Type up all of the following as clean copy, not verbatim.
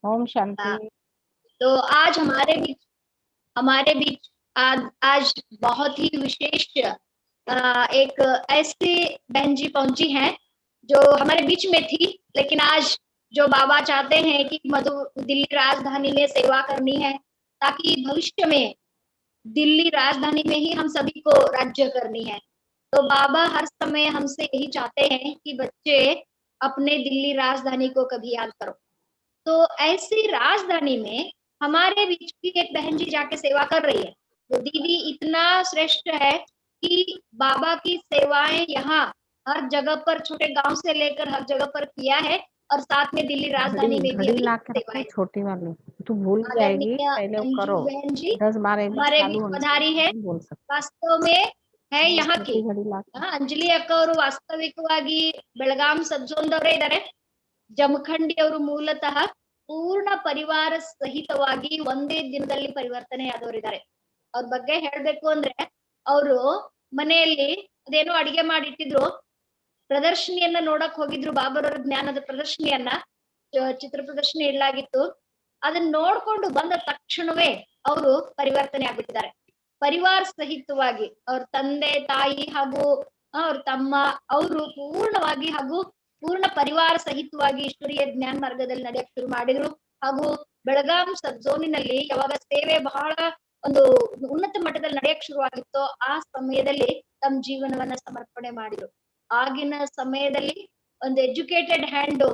ओम शांति। हाँ, तो आज हमारे बीच आज बहुत ही विशेष एक ऐसी बहन जी पहुंची हैं जो हमारे बीच में थी, लेकिन आज जो बाबा चाहते हैं कि मधु दिल्ली राजधानी में सेवा करनी है, ताकि भविष्य में दिल्ली राजधानी में ही हम सभी को राज्य करनी है। तो बाबा हर समय हमसे यही चाहते हैं कि बच्चे अपने दिल्ली राजधानी को कभी याद करो। तो ऐसी राजधानी में हमारे बीच की एक बहन जी जाके सेवा कर रही है। तो दीदी इतना श्रेष्ठ है कि बाबा की सेवाएं यहाँ हर जगह पर, छोटे गांव से लेकर हर जगह पर किया है, और साथ में दिल्ली राजधानी घड़ी में भी घड़ी अभी ला के रखो, सेवाएं। छोटी वाली। तू भूल जाएगी, आदरणीय पहले वो अंजू करो। बहन जी 10 बार एक बार हमारे चालू बीच होने के पधारी बाद है। नहीं बोल सकते। वास्तव में है यहाँ की छोटी घड़ी ला के। ಅಂಜಲಿ ಅಕ್ಕ ಅವರು ವಾಸ್ತವಿಕವಾಗಿ ಬೆಳಗಾಂ ಸಜ್ಜೋನ್ದವರೇ ಇದ್ದಾರೆ. ಜಮಖಂಡಿ ಅವರು ಮೂಲತಃ ಪೂರ್ಣ ಪರಿವಾರ ಸಹಿತವಾಗಿ ಒಂದೇ ದಿನದಲ್ಲಿ ಪರಿವರ್ತನೆ ಆದವರಿದ್ದಾರೆ. ಅವ್ರ ಬಗ್ಗೆ ಹೇಳ್ಬೇಕು ಅಂದ್ರೆ, ಅವರು ಮನೆಯಲ್ಲಿ ಅದೇನೋ ಅಡಿಗೆ ಮಾಡಿಟ್ಟಿದ್ರು, ಪ್ರದರ್ಶನಿಯನ್ನ ನೋಡಕ್ ಹೋಗಿದ್ರು, ಬಾಬರವರ ಜ್ಞಾನದ ಪ್ರದರ್ಶನಿಯನ್ನ, ಚಿತ್ರ ಪ್ರದರ್ಶನಿ ಇಡಲಾಗಿತ್ತು. ಅದನ್ನ ನೋಡ್ಕೊಂಡು ಬಂದ ತಕ್ಷಣವೇ ಅವರು ಪರಿವರ್ತನೆ ಆಗ್ಬಿಟ್ಟಿದ್ದಾರೆ. ಪರಿವಾರ ಸಹಿತವಾಗಿ ಅವ್ರ ತಂದೆ ತಾಯಿ ಹಾಗೂ ಅವ್ರ ತಮ್ಮ ಅವರು ಪೂರ್ಣವಾಗಿ ಹಾಗೂ ಪೂರ್ಣ ಪರಿವಾರ ಸಹಿತವಾಗಿ ಈಶ್ವರೀಯ ಜ್ಞಾನ ಮಾರ್ಗದಲ್ಲಿ ನಡೆಯಕ್ ಶುರು ಮಾಡಿದ್ರು. ಹಾಗೂ ಬೆಳಗಾಂ ಸಬ್ ಝೋನಿನಲ್ಲಿ ಯಾವಾಗ ಸೇವೆ ಬಹಳ ಒಂದು ಉನ್ನತ ಮಟ್ಟದಲ್ಲಿ ನಡೆಯಕ್ ಶುರುವಾಗಿತ್ತೋ ಆ ಸಮಯದಲ್ಲಿ ತಮ್ಮ ಜೀವನವನ್ನ ಸಮರ್ಪಣೆ ಮಾಡಿದ್ರು. ಆಗಿನ ಸಮಯದಲ್ಲಿ ಒಂದು ಎಜುಕೇಟೆಡ್ ಹ್ಯಾಂಡ್,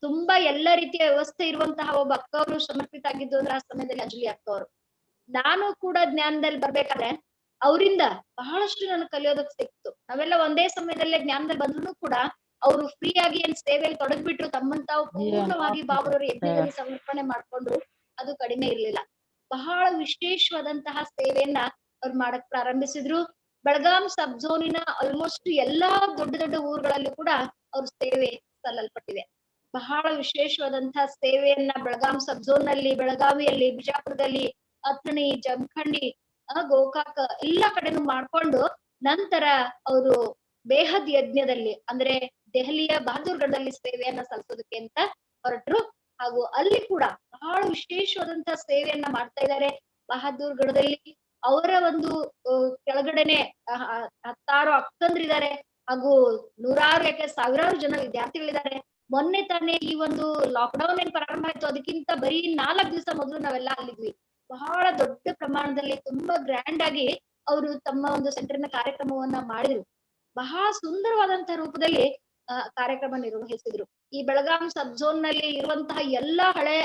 ತುಂಬಾ ಎಲ್ಲ ರೀತಿಯ ವ್ಯವಸ್ಥೆ ಇರುವಂತಹ ಒಬ್ಬ ಅಕ್ಕ ಅವರು ಸಮರ್ಪಿತ ಆಗಿದ್ದು ಅಂದ್ರೆ ಆ ಸಮಯದಲ್ಲಿ ಅಂಜಲಿ ಅಕ್ಕ ಅವರು. ನಾನು ಕೂಡ ಜ್ಞಾನದಲ್ಲಿ ಬರ್ಬೇಕಾದ್ರೆ ಅವರಿಂದ ಬಹಳಷ್ಟು ನನಗೆ ಕಲಿಯೋದಕ್ ಸಿಕ್ತು. ನಾವೆಲ್ಲ ಒಂದೇ ಸಮಯದಲ್ಲೇ ಜ್ಞಾನದಲ್ಲಿ ಬಂದ್ರು ಕೂಡ ಅವರು ಫ್ರೀ ಆಗಿ ಏನ್ ಸೇವೆಯಲ್ಲಿ ತೊಡಗ್ಬಿಟ್ರು, ತಮ್ಮನ್ ತಾವು ಪೂರ್ಣವಾಗಿ ಬಾಬರವರ ಯಜ್ಞದಲ್ಲಿ ಸಮರ್ಪಣೆ ಮಾಡ್ಕೊಂಡ್ರು. ಅದು ಕಡಿಮೆ ಇರ್ಲಿಲ್ಲ. ಬಹಳ ವಿಶೇಷವಾದಂತಹ ಸೇವೆಯನ್ನ ಅವ್ರು ಮಾಡಕ್ ಪ್ರಾರಂಭಿಸಿದ್ರು. ಬೆಳಗಾಂ ಸಬ್ ಝೋನಿನ ಆಲ್ಮೋಸ್ಟ್ ಎಲ್ಲಾ ದೊಡ್ಡ ದೊಡ್ಡ ಊರುಗಳಲ್ಲೂ ಕೂಡ ಅವ್ರ ಸೇವೆ ಸಲ್ಲಲ್ಪಟ್ಟಿದೆ. ಬಹಳ ವಿಶೇಷವಾದಂತಹ ಸೇವೆಯನ್ನ ಬೆಳಗಾಂ ಸಬ್ ಝೋನ್ ನಲ್ಲಿ, ಬೆಳಗಾವಿಯಲ್ಲಿ, ಬಿಜಾಪುರದಲ್ಲಿ, ಅಥಣಿ, ಜಮಖಂಡಿ, ಗೋಕಾಕ ಎಲ್ಲಾ ಕಡೆನೂ ಮಾಡ್ಕೊಂಡು ನಂತರ ಅವರು ಬೇಹದ್ ಯಜ್ಞದಲ್ಲಿ ಅಂದ್ರೆ ದೆಹಲಿಯ ಬಹದ್ದೂರ್ಗಢದಲ್ಲಿ ಸೇವೆಯನ್ನ ಸಲ್ಲಿಸೋದಕ್ಕೆ ಅಂತ ಹೊರಟ್ರು. ಹಾಗೂ ಅಲ್ಲಿ ಕೂಡ ಬಹಳ ವಿಶೇಷವಾದಂತಹ ಸೇವೆಯನ್ನ ಮಾಡ್ತಾ ಇದ್ದಾರೆ. ಬಹದ್ದೂರ್ಗಢದಲ್ಲಿ ಅವರ ಒಂದು ಕೆಳಗಡೆನೆ ಹತ್ತಾರು ಅಕ್ಕಂದ್ರಿದ್ದಾರೆ, ಹಾಗೂ ನೂರಾರು ಯಾಕೆ ಸಾವಿರಾರು ಜನ ವಿದ್ಯಾರ್ಥಿಗಳಿದ್ದಾರೆ. ಮೊನ್ನೆ ತಾನೇ ಈ ಒಂದು ಲಾಕ್ಡೌನ್ ಏನ್ ಪ್ರಾರಂಭ ಆಯ್ತು ಅದಕ್ಕಿಂತ ಬರೀ 4 ದಿವಸ ಮೊದಲು ನಾವೆಲ್ಲ ಅಲ್ಲಿದ್ವಿ. ಬಹಳ ದೊಡ್ಡ ಪ್ರಮಾಣದಲ್ಲಿ ತುಂಬಾ ಗ್ರ್ಯಾಂಡ್ ಆಗಿ ಅವರು ತಮ್ಮ ಒಂದು ಸೆಂಟರ್ನ ಕಾರ್ಯಕ್ರಮವನ್ನ ಮಾಡಿದ್ರು. ಬಹಳ ಸುಂದರವಾದಂತಹ ರೂಪದಲ್ಲಿ ಕಾರ್ಯಕ್ರಮ ನಿರ್ವಹಿಸಿದ್ರು. ಈ ಬೆಳಗಾಂ ಸಬ್ ಝೋನ್ ನಲ್ಲಿ ಇರುವಂತಹ ಎಲ್ಲಾ ಹಳೆ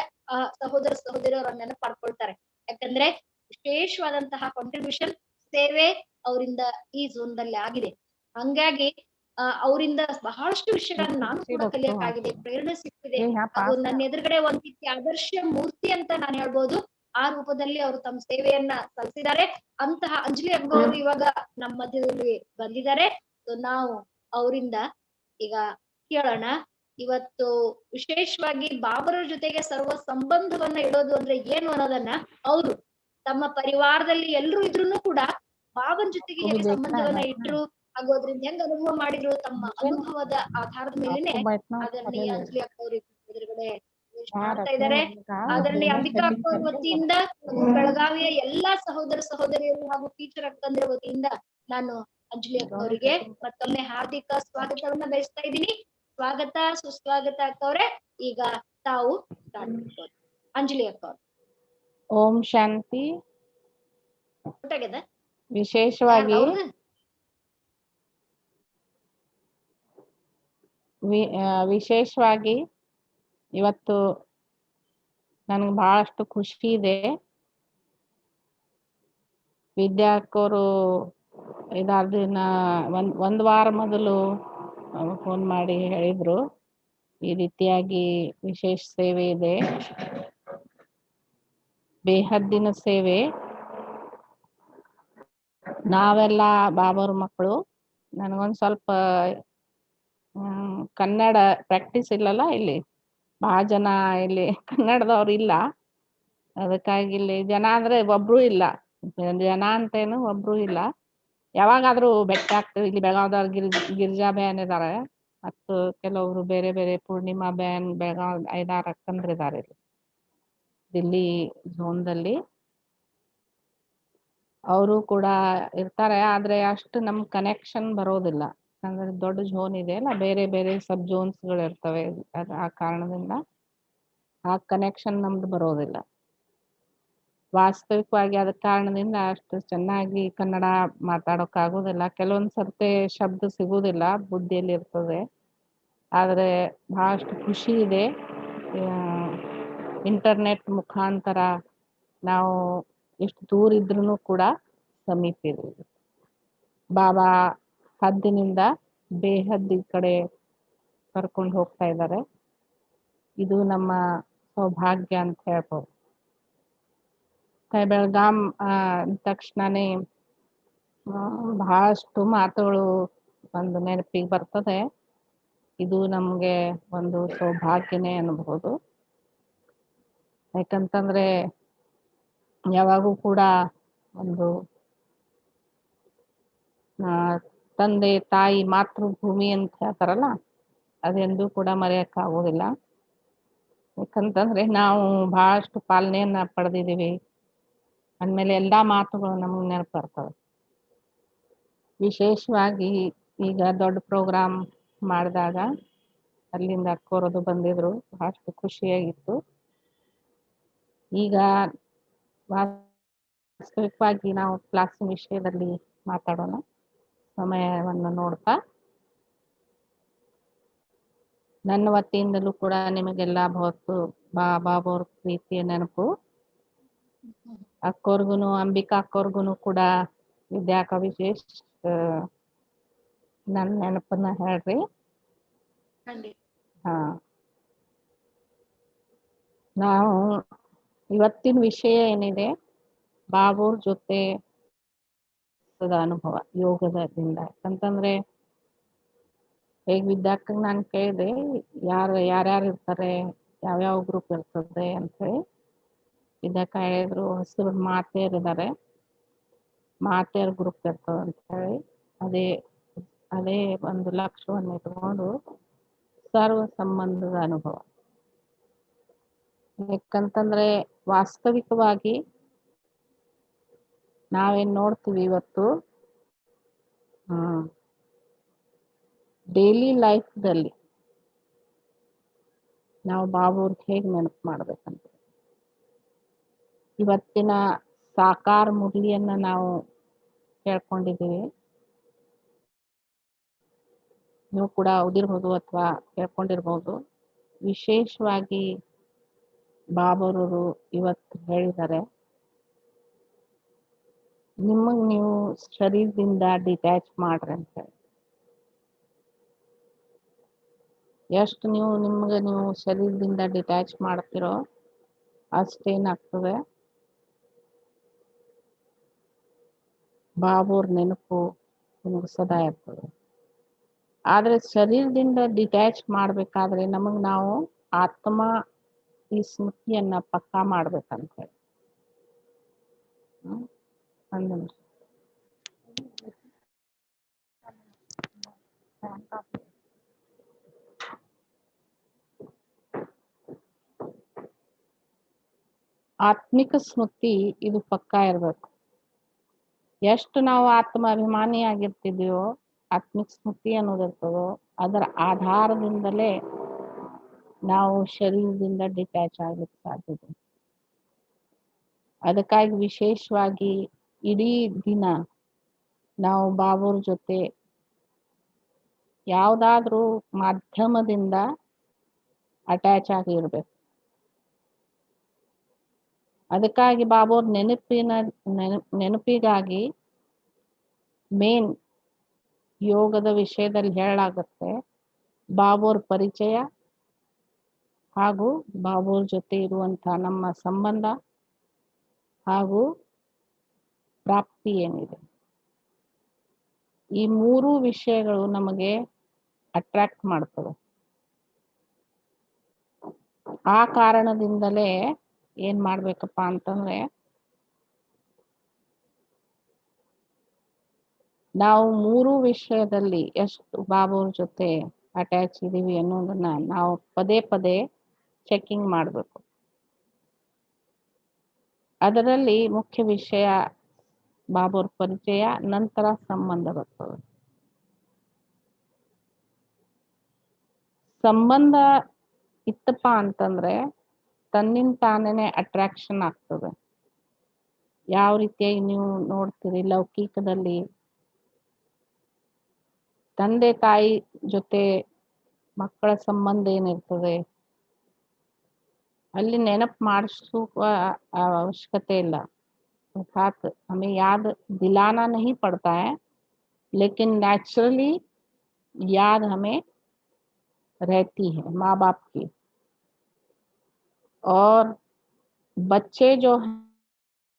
ಸಹೋದರ ಸಹೋದರಿಯರನ್ನ ನೆನಪು ಮಾಡ್ಕೊಳ್ತಾರೆ. ಯಾಕಂದ್ರೆ ವಿಶೇಷವಾದಂತಹ ಕಾಂಟ್ರಿಬ್ಯೂಷನ್ ಸೇವೆ ಅವರಿಂದ ಈ ಝೋನ್ ದಲ್ಲಿ ಆಗಿದೆ. ಹಂಗಾಗಿ ಅವರಿಂದ ಬಹಳಷ್ಟು ವಿಷಯಗಳನ್ನ ನಾನು ಕೂಡ ಕಲಿಯಕ್ಕಾಗಿದೆ, ಪ್ರೇರಣೆ ಸಿಕ್ಕಿದೆ. ಹಾಗೂ ನನ್ನ ಎದುರುಗಡೆ ಒಂದ್ ರೀತಿ ಆದರ್ಶ ಮೂರ್ತಿ ಅಂತ ನಾನು ಹೇಳ್ಬೋದು. ಆ ರೂಪದಲ್ಲಿ ಅವರು ತಮ್ಮ ಸೇವೆಯನ್ನ ಸಲ್ಲಿಸಿದ್ದಾರೆ. ಅಂತಹ ಅಂಜಲಿ ಅಕ್ಕ ಅವರು ಇವಾಗ ನಮ್ಮ ಮಧ್ಯದಲ್ಲಿ ಬಂದಿದ್ದಾರೆ. ನಾವು ಅವರಿಂದ ಈಗ ಕೇಳೋಣ. ಇವತ್ತು ವಿಶೇಷವಾಗಿ ಬಾಬರವ್ರ ಜೊತೆಗೆ ಸರ್ವ ಸಂಬಂಧವನ್ನ ಇಡೋದು ಅಂದ್ರೆ ಏನು ಅನ್ನೋದನ್ನ ಅವರು ತಮ್ಮ ಪರಿವಾರದಲ್ಲಿ ಎಲ್ರು ಇದ್ರೂನು ಕೂಡ ಬಾಬನ್ ಜೊತೆಗೆ ಹೇಗೆ ಸಂಬಂಧವನ್ನ ಇಟ್ರು, ಹಾಗೂ ಅದ್ರಿಂದ ಹೆಂಗ್ ಅನುಭವ ಮಾಡಿದ್ರು, ತಮ್ಮ ಅನುಭವದ ಆಧಾರದ ಮೇಲೆನೆ ಆದರಣೀಯ ಅಂಜಲಿ ಅಕ್ಕ ಅವರು ಎದುರುಗಡೆ ಮಾಡ್ತಾ ಇದ್ದಾರೆ. ಆದರಣೀಯ ಅಂಬಿಕಾ ಅಕ್ಕ ಅವ್ರ ವತಿಯಿಂದ ಬೆಳಗಾವಿಯ ಎಲ್ಲಾ ಸಹೋದರ ಸಹೋದರಿಯರು ಹಾಗೂ ಟೀಚರ್ ಅಕ್ಕಂದ್ರ ವತಿಯಿಂದ ನಾನು ಅಂಜಲಿ ಅಕ್ಕ ಅವರಿಗೆ ಮತ್ತೊಮ್ಮೆ ಹಾರ್ದಿಕ ಸ್ವಾಗತವನ್ನ ಬಯಸ್ತಾ ಇದ್ದೀನಿ. ಸ್ವಾಗತ, ಸುಸ್ವಾಗತ ಅಕ್ಕ ಅವರೇ. ಈಗ ತಾವು ಸ್ಟಾರ್ಟ್ ಮಾಡ್ಬೋದು. ಅಂಜಲಿ ಅಕ್ಕ ಅವರು. ಓಂ ಶಾಂತಿ. ವಿಶೇಷವಾಗಿ ವಿಶೇಷವಾಗಿ ಇವತ್ತು ನನಗೆ ಬಹಳಷ್ಟು ಖುಷಿ ಇದೆ. ವಿದ್ಯಾರ್ಥಿಯವರು 5-6 ದಿನ ಒಂದ್ ವಾರ ಮೊದಲು ಫೋನ್ ಮಾಡಿ ಹೇಳಿದ್ರು, ಈ ರೀತಿಯಾಗಿ ವಿಶೇಷ ಸೇವೆ ಇದೆ, ಬೇಹದ್ದಿನ ಸೇವೆ. ನಾವೆಲ್ಲ ಬಾಬಾವ್ರ ಮಕ್ಕಳು. ನನಗೊಂದು ಸ್ವಲ್ಪ ಕನ್ನಡ ಪ್ರಾಕ್ಟೀಸ್ ಇಲ್ಲಲ್ಲ, ಇಲ್ಲಿ ಭಾಳ ಜನ ಇಲ್ಲಿ ಕನ್ನಡದವ್ರು ಇಲ್ಲ. ಅದಕ್ಕಾಗಿ ಇಲ್ಲಿ ಜನ ಅಂದ್ರೆ ಒಬ್ರು ಇಲ್ಲ, ಜನ ಅಂತೇನು ಒಬ್ರು ಇಲ್ಲ. ಯಾವಾಗಾದ್ರೂ ಭೇಟಿ ಆಗ್ತೇವೆ. ಇಲ್ಲಿ ಬೆಳಗಾವ್ದವ್ರು ಗಿರಿಜಾ ಬ್ಯಾನ್ ಇದಾರೆ, ಮತ್ತು ಕೆಲವರು ಬೇರೆ ಬೇರೆ ಪೂರ್ಣಿಮಾ ಬ್ಯಾನ್, ಬೆಳಗಾವ್ 5-6 ಅಕ್ಕಂದ್ರಿದ್ದಾರೆ ಇಲ್ಲಿ. ದಿಲ್ಲಿ ಝೋನ್ದಲ್ಲಿ ಅವರು ಕೂಡ ಇರ್ತಾರೆ. ಆದ್ರೆ ಅಷ್ಟು ನಮ್ ಕನೆಕ್ಷನ್ ಬರೋದಿಲ್ಲ, ಅಂದ್ರೆ ದೊಡ್ಡ ಝೋನ್ ಇದೆ ಅಲ್ಲ, ಬೇರೆ ಬೇರೆ ಸಬ್ ಝೋನ್ಸ್ಗಳು ಇರ್ತವೆ. ಆ ಕಾರಣದಿಂದ ಆ ಕನೆಕ್ಷನ್ ನಮ್ದು ಬರೋದಿಲ್ಲ. ವಾಸ್ತವಿಕವಾಗಿ ಅದ ಕಾರಣದಿಂದ ಅಷ್ಟು ಚೆನ್ನಾಗಿ ಕನ್ನಡ ಮಾತಾಡೋಕ್ ಆಗೋದಿಲ್ಲ. ಕೆಲವೊಂದ್ ಸರ್ತಿ ಶಬ್ದ ಸಿಗುವುದಿಲ್ಲ, ಬುದ್ಧಿಯಲ್ಲಿ ಇರ್ತದೆ. ಆದ್ರೆ ಬಹಳಷ್ಟು ಖುಷಿ ಇದೆ, ಇಂಟರ್ನೆಟ್ ಮುಖಾಂತರ ನಾವು ಎಷ್ಟು ದೂರ ಇದ್ರೂ ಕೂಡ ಸಮೀಪ ಇದೆ. ಬಾಬಾ ಹದ್ದಿನಿಂದ ಬೇಹದ್ದಿ ಕಡೆ ಕರ್ಕೊಂಡು ಹೋಗ್ತಾ ಇದ್ದಾರೆ. ಇದು ನಮ್ಮ ಸೌಭಾಗ್ಯ ಅಂತ ಹೇಳ್ಬೋದು. ಬೆಳಗಾಂ ಅಂದ ತಕ್ಷಣನೇ ಬಹಳಷ್ಟು ಮಾತುಗಳು ಒಂದು ನೆನಪಿಗೆ ಬರ್ತದೆ. ಇದು ನಮ್ಗೆ ಒಂದು ಸೌಭಾಗ್ಯನೇ ಅನ್ಬಹುದು. ಯಾಕಂತಂದ್ರೆ ಯಾವಾಗೂ ಕೂಡ ಒಂದು ತಂದೆ ತಾಯಿ ಮಾತೃಭೂಮಿ ಅಂತ ಹೇಳ್ತಾರಲ್ಲ, ಅದೆಂದೂ ಕೂಡ ಮರೆಯಕ್ಕಾಗೋದಿಲ್ಲ. ಯಾಕಂತಂದ್ರೆ ನಾವು ಬಹಳಷ್ಟು ಪಾಲನೆಯನ್ನ ಪಡೆದಿದ್ದೀವಿ ಅಂದಮೇಲೆ ಎಲ್ಲಾ ಮಾತುಗಳು ನಮ್ಗೆ ನೆನಪು ಬರ್ತವೆ. ವಿಶೇಷವಾಗಿ ಈಗ ದೊಡ್ಡ ಪ್ರೋಗ್ರಾಮ್ ಮಾಡಿದಾಗ ಅಲ್ಲಿಂದ ಅಕ್ಕೋರದು ಬಂದಿದ್ರು, ಬಹಳಷ್ಟು ಖುಷಿಯಾಗಿತ್ತು. ಈಗ ವಾಸ್ತವಿಕವಾಗಿ ನಾವು ಕ್ಲಾಸಿನ ವಿಷಯದಲ್ಲಿ ಮಾತಾಡೋಣ. ಸಮಯವನ್ನು ನೋಡ್ತಾ ನನ್ನ ವತಿಯಿಂದಲೂ ಕೂಡ ನಿಮಗೆಲ್ಲ ಬಾಬಾವ್ರ ಪ್ರೀತಿಯ ನೆನಪು. ಅಕ್ಕೋರ್ಗುನು, ಅಂಬಿಕಾ ಅಕ್ಕೋರ್ಗುನು ಕೂಡ ವಿದ್ಯಾಕ ವಿಶೇಷ ನನ್ನ ನೆನಪನ್ನ ಹೇಳ್ರಿ. ಹಾ, ನಾವು ಇವತ್ತಿನ ವಿಷಯ ಏನಿದೆ, ಬಾಬಾವ್ರ ಜೊತೆ ಅನುಭವ ಯೋಗದಿಂದ. ಯಾಕಂತಂದ್ರೆ ಹೇಗ್ ವಿದ್ಯಾಕ ನಾನು ಕೇಳಿದೆ, ಯಾರ್ಯಾರು ಇರ್ತಾರೆ, ಯಾವ್ಯಾವ ಗ್ರೂಪ್ ಇರ್ತದೆ ಅಂತ ಹೇಳಿ. ವಿದ್ಯಾಕ ಹೇಳಿದ್ರು, ಹೊಸಬ್ರು ಮಾತೆಯರಿದ್ದಾರೆ, ಮಾತೆಯರ್ ಗ್ರೂಪ್ ಇರ್ತದೆ ಅಂತ ಹೇಳಿ. ಅದೇ ಒಂದು ಲಕ್ಷ್ಯವನ್ನು ಇಟ್ಕೊಂಡು ಸರ್ವ ಸಂಬಂಧದ ಅನುಭವ. ಯಾಕಂತಂದ್ರೆ ವಾಸ್ತವಿಕವಾಗಿ ನಾವೇನ್ ನೋಡ್ತೀವಿ ಇವತ್ತು ಡೈಲಿ ಲೈಫ್ದಲ್ಲಿ ನಾವು ಬಾಬಾವ್ರಿಗೆ ಹೇಗೆ ನೆನಪು ಮಾಡ್ಬೇಕಂತ, ಇವತ್ತಿನ ಸಾಕಾರ ಮುರಳಿಯನ್ನ ನಾವು ಕೇಳ್ಕೊಂಡಿದ್ದೀವಿ. ನೀವು ಕೂಡ ಓದಿರ್ಬೋದು ಅಥವಾ ಕೇಳ್ಕೊಂಡಿರ್ಬೋದು. ವಿಶೇಷವಾಗಿ ಬಾಬಾರವರು ಇವತ್ತು ಹೇಳಿದ್ದಾರೆ, ನಿಮಗ್ ನೀವು ಶರೀರದಿಂದ ಡಿಟ್ಯಾಚ್ ಮಾಡ್ರಿ ಅಂತ ಹೇಳಿ. ಎಷ್ಟು ನಿಮ್ಗೆ ನೀವು ಶರೀರದಿಂದ ಡಿಟ್ಯಾಚ್ ಮಾಡ್ತಿರೋ ಅಷ್ಟೇನಾಗ್ತದೆ ಬಾಬಾವ್ರ ನೆನಪು ನಿಮ್ಗೆ ಸದಾ ಇರ್ತದೆ. ಆದ್ರೆ ಶರೀರದಿಂದ ಡಿಟ್ಯಾಚ್ ಮಾಡ್ಬೇಕಾದ್ರೆ ನಾವು ಆತ್ಮ ಈ ಸ್ಮೃತಿಯನ್ನ ಪಕ್ಕಾ ಮಾಡ್ಬೇಕಂತ ಹೇಳಿ. ಒಂದು ನಿಮಿಷ. ಆತ್ಮಿಕ ಸ್ಮೃತಿ ಇದು ಪಕ್ಕಾ ಇರ್ಬೇಕು. ಎಷ್ಟು ನಾವು ಆತ್ಮ ಅಭಿಮಾನಿ ಆಗಿರ್ತಿದೀವೋ, ಆತ್ಮಿಕ ಸ್ಮೃತಿ ಅನ್ನೋದಿರ್ತದೋ, ಅದರ ಆಧಾರದಿಂದಲೇ ನಾವು ಶರೀರದಿಂದ ಡಿಟ್ಯಾಚ್ ಆಗ್ಲಿಕ್ಕೆ ಸಾಧ್ಯತೆ. ಅದಕ್ಕಾಗಿ ವಿಶೇಷವಾಗಿ ಇಡೀ ದಿನ ನಾವು ಬಾಬಾವ್ರ ಜೊತೆ ಯಾವ್ದಾದ್ರೂ ಮಾಧ್ಯಮದಿಂದ ಅಟ್ಯಾಚ್ ಆಗಿ ಇರ್ಬೇಕು. ಅದಕ್ಕಾಗಿ ಬಾಬಾವ್ರ ನೆನಪಿಗಾಗಿ ಮೇನ್ ಯೋಗದ ವಿಷಯದಲ್ಲಿ ಹೇಳಲಾಗುತ್ತೆ, ಬಾಬಾವ್ರ ಪರಿಚಯ ಹಾಗೂ ಬಾಬಾವ್ರ ಜೊತೆ ಇರುವಂತ ನಮ್ಮ ಸಂಬಂಧ ಹಾಗೂ ಪ್ರಾಪ್ತಿ ಏನಿದೆ, ಈ ಮೂರು ವಿಷಯಗಳು ನಮಗೆ ಅಟ್ರಾಕ್ಟ್ ಮಾಡ್ತವೆ. ಆ ಕಾರಣದಿಂದಲೇ ಏನ್ ಮಾಡ್ಬೇಕಪ್ಪ ಅಂತಂದ್ರೆ, ನಾವು ಮೂರು ವಿಷಯದಲ್ಲಿ ಎಷ್ಟು ಬಾಬಾವ್ರ ಜೊತೆ ಅಟ್ಯಾಚ್ ಇದೀವಿ ಅನ್ನೋದನ್ನ ನಾವು ಪದೇ ಪದೇ ಚೆಕಿಂಗ್ ಮಾಡಬೇಕು. ಅದರಲ್ಲಿ ಮುಖ್ಯ ವಿಷಯ ಬಾಬುರ ಪರಿಚಯ, ನಂತರ ಸಂಬಂಧ ಬರ್ತದೆ. ಸಂಬಂಧ ಇತ್ತಪ್ಪ ಅಂತಂದ್ರೆ ತನ್ನಿಂದ ತಾನೇ ಅಟ್ರಾಕ್ಷನ್ ಆಗ್ತದೆ. ಯಾವ ರೀತಿಯಾಗಿ ನೀವು ನೋಡ್ತೀರಿ ಲೌಕಿಕದಲ್ಲಿ ತಂದೆ ತಾಯಿ ಜೊತೆ ಮಕ್ಕಳ ಸಂಬಂಧ ಏನಿರ್ತದೆ, ಅಲ್ಲಿ ನೆನಪು ಮಾಡಿಸುವ आवश्यकता ಇಲ್ಲ. अर्थात हमें याद दिलाना नहीं पड़ता है, लेकिन नेचुरली याद हमें रहती है माँ बाप की। और बच्चे जो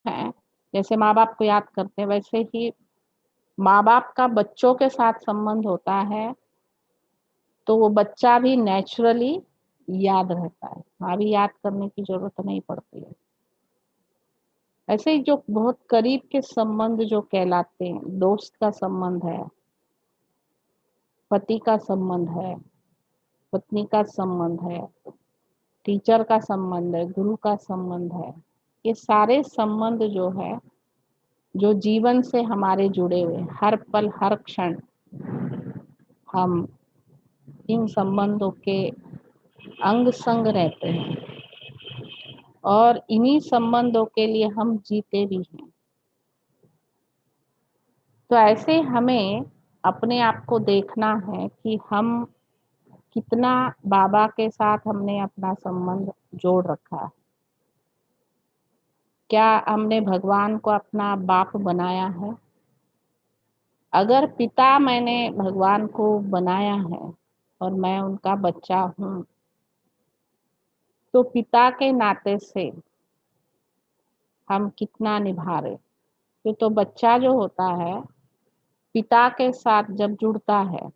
हैं जैसे माँ बाप को याद करते हैं, वैसे ही माँ बाप का बच्चों के साथ संबंध होता है, तो वो बच्चा भी नेचुरली याद रहता है, वहाँ भी याद करने की जरूरत नहीं पड़ती है। ऐसे ही जो बहुत करीब के संबंध जो कहलाते हैं, दोस्त का संबंध है, पति का संबंध है, पत्नी का संबंध है, टीचर का संबंध है, गुरु का संबंध है, ये सारे संबंध जो है जो जीवन से हमारे जुड़े हुए, हर पल हर क्षण हम इन संबंधों के अंग संग रहते हैं और इन्हीं संबंधों के लिए हम जीते भी हैं। तो ऐसे हमें अपने आप को देखना है कि हम कितना बाबा के साथ हमने अपना संबंध जोड़ रखा है। क्या हमने भगवान को अपना बाप बनाया है? अगर पिता मैंने भगवान को बनाया है और मैं उनका बच्चा हूँ, तो पिता के नाते से हम कितना निभा रहे। तो बच्चा जो होता है पिता के साथ जब जुड़ता है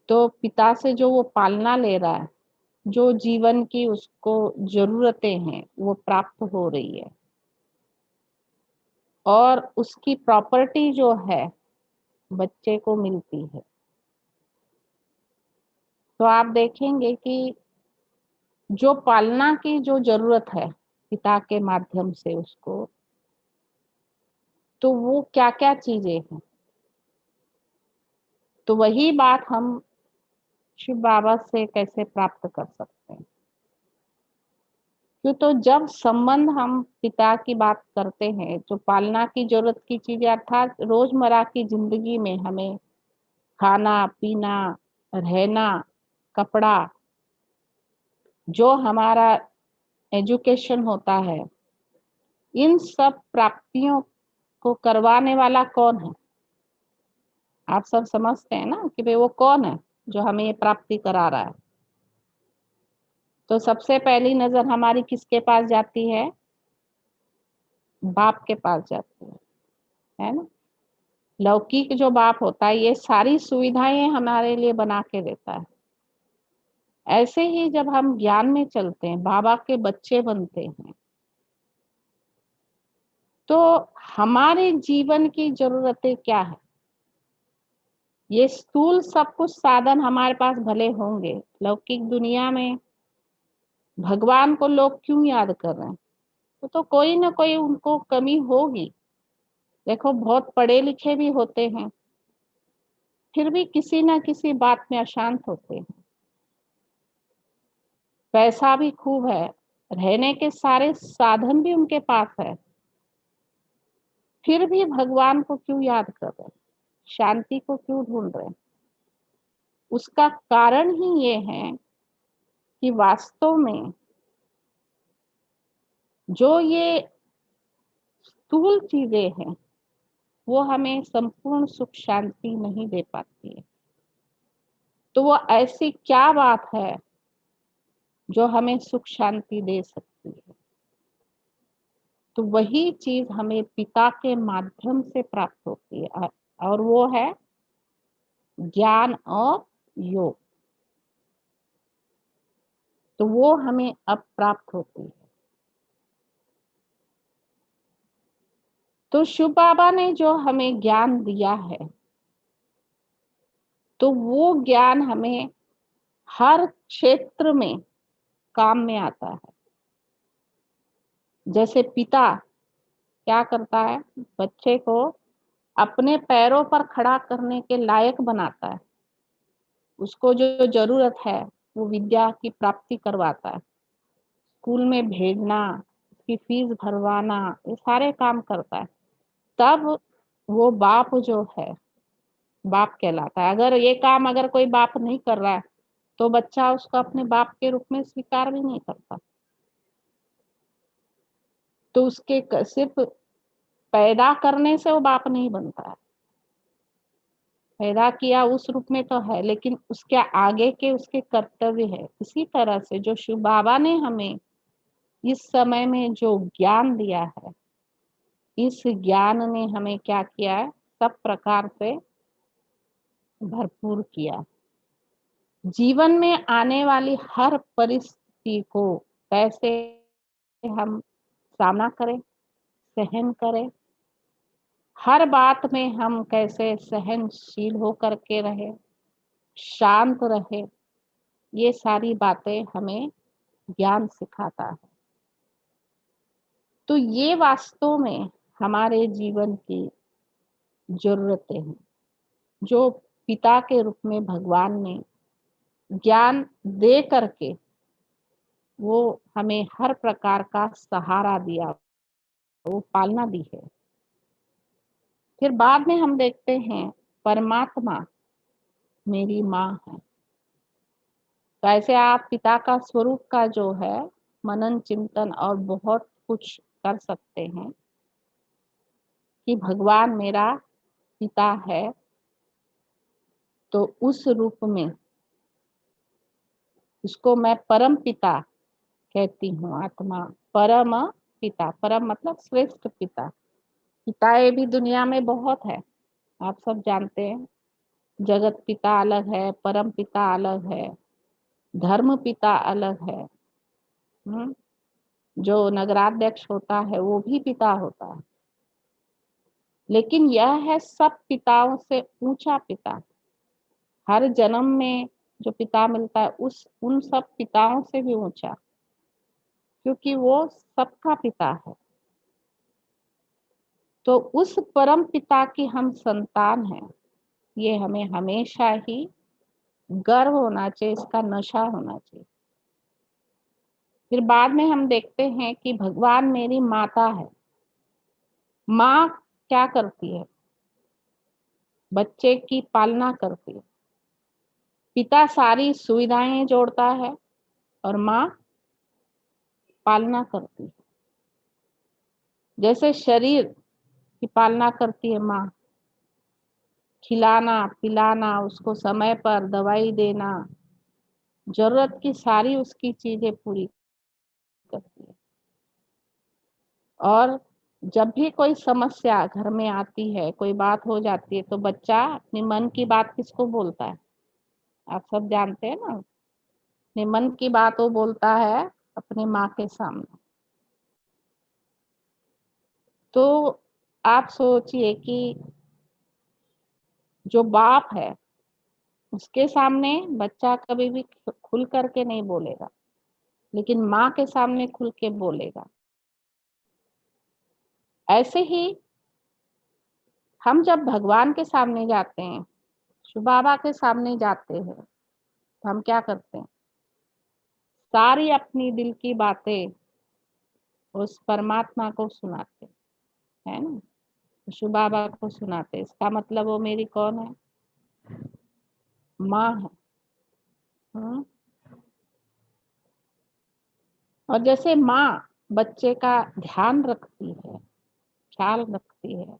तो पिता से जो वो पालना ले रहा है, जो जीवन की उसको जरूरतें हैं वो प्राप्त हो रही है और उसकी प्रॉपर्टी जो है बच्चे को मिलती है। तो आप देखेंगे कि जो पालना की जो जरूरत है पिता के माध्यम से उसको, तो वो क्या क्या चीजें हैं। तो वही बात हम शिव बाबा से कैसे प्राप्त कर सकते हैं। क्यों, तो जब संबंध हम पिता की बात करते हैं, जो पालना की जरूरत की चीजें अर्थात रोजमर्रा की जिंदगी में हमें खाना पीना, रहना, कपड़ा, जो हमारा एजुकेशन होता है, इन सब प्राप्तियों को करवाने वाला कौन है? आप सब समझते हैं ना कि भाई वो कौन है जो हमें ये प्राप्ति करा रहा है। तो सबसे पहली नजर हमारी किसके पास जाती है? बाप के पास जाती है ना। लौकिक जो बाप होता है ये सारी सुविधाएं हमारे लिए बना के देता है। ऐसे ही जब हम ज्ञान में चलते हैं, बाबा के बच्चे बनते हैं, तो हमारे जीवन की जरूरतें क्या है? ये स्थूल सब कुछ साधन हमारे पास भले होंगे, लौकिक दुनिया में भगवान को लोग क्यों याद कर रहे हैं? तो कोई ना कोई उनको कमी होगी। देखो बहुत पढ़े लिखे भी होते हैं, फिर भी किसी ना किसी बात में अशांत होते हैं। पैसा भी खूब है, रहने के सारे साधन भी उनके पास है, फिर भी भगवान को क्यों याद कर रहे हैं? शांति को क्यों ढूंढ रहे हैं? उसका कारण ही ये है कि वास्तव में जो ये स्थूल चीजें हैं वो हमें संपूर्ण सुख शांति नहीं दे पाती है। तो वो ऐसी क्या बात है जो हमें सुख शांति दे सकती है? तो वही चीज हमें पिता के माध्यम से प्राप्त होती है और वो है ज्ञान और योग। तो वो हमें अब प्राप्त होती है। तो शिव बाबा ने जो हमें ज्ञान दिया है, तो वो ज्ञान हमें हर क्षेत्र में काम में आता है। जैसे पिता क्या करता है, बच्चे को अपने पैरों पर खड़ा करने के लायक बनाता है, उसको जो जरूरत है वो विद्या की प्राप्ति करवाता है, स्कूल में भेजना, उसकी फीस भरवाना, ये सारे काम करता है। तब वो बाप जो है, बाप कहलाता है। अगर ये काम अगर कोई बाप नहीं कर रहा है तो बच्चा उसको अपने बाप के रूप में स्वीकार भी नहीं करता। तो उसके सिर्फ पैदा करने से वो बाप नहीं बनता है, पैदा किया उस रूप में तो है, लेकिन उसके आगे के उसके कर्तव्य है। इसी तरह से जो शिव बाबा ने हमें इस समय में जो ज्ञान दिया है, इस ज्ञान ने हमें क्या किया है, सब प्रकार से भरपूर किया। जीवन में आने वाली हर परिस्थिति को कैसे हम सामना करें, सहन करें, हर बात में हम कैसे सहनशील होकर के रहे, शांत रहे, ये सारी बातें हमें ज्ञान सिखाता है। तो ये वास्तव में हमारे जीवन की जरूरतें हैं, जो पिता के रूप में भगवान ने ज्ञान दे करके वो हमें हर प्रकार का सहारा दिया, वो पालना दी है। फिर बाद में हम देखते हैं परमात्मा मेरी माँ है। तो ऐसे आप पिता का स्वरूप का जो है मनन चिंतन और बहुत कुछ कर सकते हैं कि भगवान मेरा पिता है, तो उस रूप में उसको मैं परम पिता कहती हूँ। आत्मा परम पिता, परम मतलब श्रेष्ठ पिता। पिताएं भी दुनिया में बहुत है, आप सब जानते हैं। जगत पिता अलग है, परम पिता अलग है, धर्म पिता अलग है। जो नगराध्यक्ष होता है वो भी पिता होता है, लेकिन यह है सब पिताओं से ऊंचा पिता। हर जन्म में जो पिता मिलता है उन सब पिताओं से भी ऊंचा, क्योंकि वो सबका पिता है। तो उस परम पिता की हम संतान हैं, ये हमें हमेशा ही गर्व होना चाहिए, इसका नशा होना चाहिए। फिर बाद में हम देखते हैं कि भगवान मेरी माता है। माँ क्या करती है, बच्चे की पालना करती है। पिता सारी सुविधाएं जोड़ता है और माँ पालना करती है। जैसे शरीर की पालना करती है माँ, खिलाना पिलाना, उसको समय पर दवाई देना, जरूरत की सारी उसकी चीजें पूरी करती है। और जब भी कोई समस्या घर में आती है, कोई बात हो जाती है, तो बच्चा अपने मन की बात किसको बोलता है, आप सब जानते हैं ना। अपने मन की बात वो बोलता है अपनी माँ के सामने। तो आप सोचिए कि जो बाप है उसके सामने बच्चा कभी भी खुल करके नहीं बोलेगा, लेकिन माँ के सामने खुल के बोलेगा। ऐसे ही हम जब भगवान के सामने जाते हैं, शिव बाबा के सामने जाते हैं, तो हम क्या करते हैं, सारी अपनी दिल की बातें उस परमात्मा को सुनाते है ना, शिव बाबा को सुनाते। इसका मतलब वो मेरी कौन है, माँ है। हम्म? और जैसे माँ बच्चे का ध्यान रखती है, ख्याल रखती है,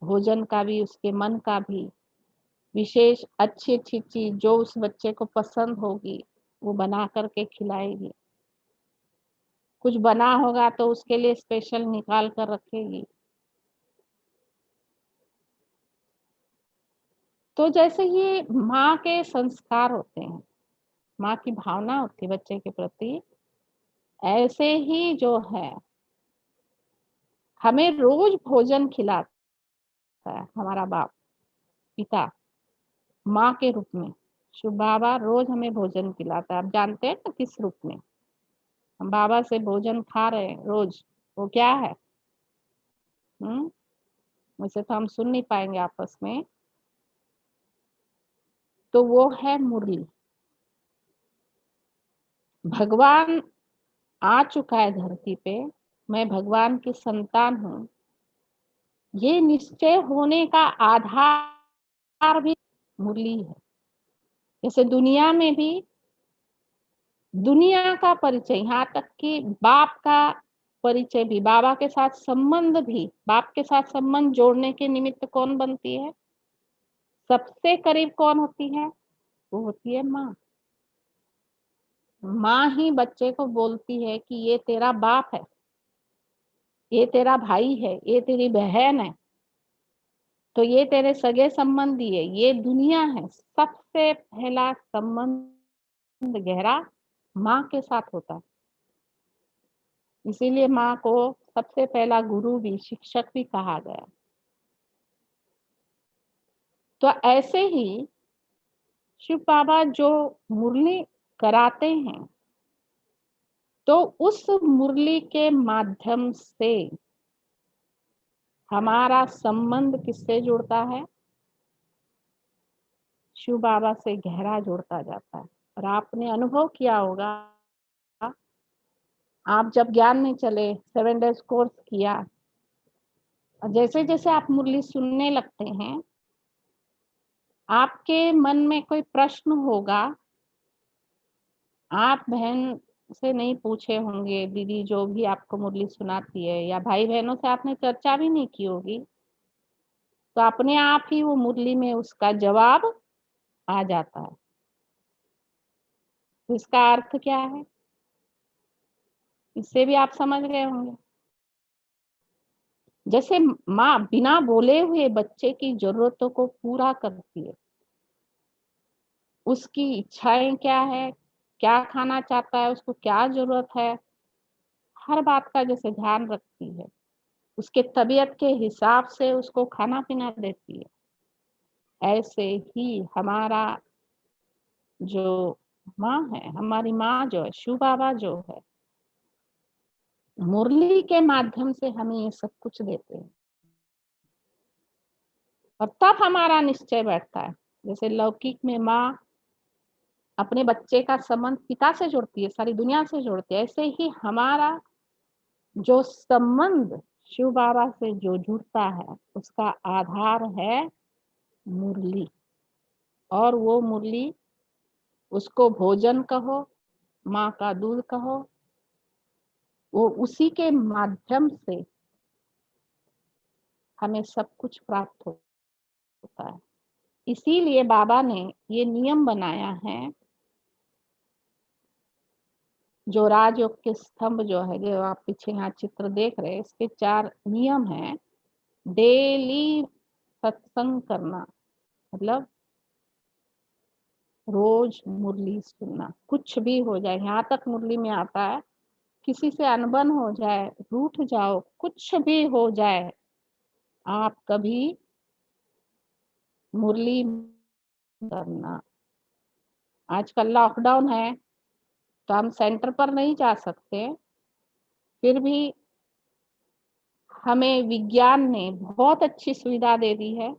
भोजन का भी उसके मन का भी, विशेष अच्छी अच्छी चीज जो उस बच्चे को पसंद होगी वो बना करके खिलाएगी। कुछ बना होगा तो उसके लिए स्पेशल निकाल कर रखेगी। तो जैसे ये माँ के संस्कार होते हैं, माँ की भावना होती है बच्चे के प्रति, ऐसे ही जो है हमें रोज भोजन खिलाता है हमारा बाप पिता, माँ के रूप में। शिव बाबा रोज हमें भोजन खिलाता है। आप जानते हैं ना किस रूप में, हम बाबा से भोजन खा रहे हैं रोज, वो क्या है? वैसे तो हम सुन नहीं पाएंगे आपस में, तो वो है मुरली। भगवान आ चुका है धरती पे, मैं भगवान की संतान हूँ, ये निश्चय होने का आधार भी मुरली है। जैसे दुनिया में भी दुनिया का परिचय, यहाँ तक कि बाप का परिचय भी, बाबा के साथ संबंध भी, बाप के साथ संबंध जोड़ने के निमित्त कौन बनती है? सबसे करीब कौन होती है? वो होती है माँ। माँ ही बच्चे को बोलती है कि ये तेरा बाप है, ये तेरा भाई है, ये तेरी बहन है, तो ये तेरे सगे संबंधी है, ये दुनिया है। सबसे पहला संबंध गहरा माँ के साथ होता है। इसीलिए माँ को सबसे पहला गुरु भी, शिक्षक भी कहा गया। तो ऐसे ही शिव बाबा जो मुरली कराते हैं, तो उस मुरली के माध्यम से हमारा संबंध किससे जुड़ता है? शिव बाबा से गहरा जुड़ता जाता है। और आपने अनुभव किया होगा, आप जब ज्ञान में चले, 7 डेज कोर्स किया, और जैसे जैसे आप मुरली सुनने लगते हैं, आपके मन में कोई प्रश्न होगा, आप बहन से नहीं पूछे होंगे, दीदी जो भी आपको मुरली सुनाती है, या भाई बहनों से आपने चर्चा भी नहीं की होगी, तो अपने आप ही वो मुरली में उसका जवाब आ जाता है। तो इसका अर्थ क्या है? इससे भी आप समझ गए होंगे। जैसे माँ बिना बोले हुए बच्चे की जरूरतों को पूरा करती है, उसकी इच्छाएं क्या है, क्या खाना चाहता है, उसको क्या जरूरत है, हर बात का जैसे ध्यान रखती है, उसके तबीयत के हिसाब से उसको खाना पीना देती है, ऐसे ही हमारा जो माँ है, हमारी माँ जो है, शिव बाबा जो है, मुरली के माध्यम से हमें ये सब कुछ देते हैं। और तब हमारा निश्चय बैठता है। जैसे लौकिक में माँ अपने बच्चे का संबंध पिता से जोड़ती है, सारी दुनिया से जोड़ती है, ऐसे ही हमारा जो संबंध शिव बाबा से जो जुड़ता है, उसका आधार है मुरली। और वो मुरली, उसको भोजन कहो, माँ का दूध कहो, वो उसी के माध्यम से हमें सब कुछ प्राप्त होता है। इसीलिए बाबा ने ये नियम बनाया है, जो राजयोग के स्तंभ जो है, जो आप पीछे यहाँ चित्र देख रहे हैं, इसके 4 नियम हैं। डेली सत्संग करना, मतलब रोज मुरली सुनना, कुछ भी हो जाए। यहाँ तक मुरली में आता है, किसी से अनबन हो जाए, रूठ जाओ, कुछ भी हो जाए, आप कभी मुरली करना। आजकल लॉकडाउन है, तो हम सेंटर पर नहीं जा सकते, फिर भी हमें विज्ञान ने बहुत अच्छी सुविधा दे दी है,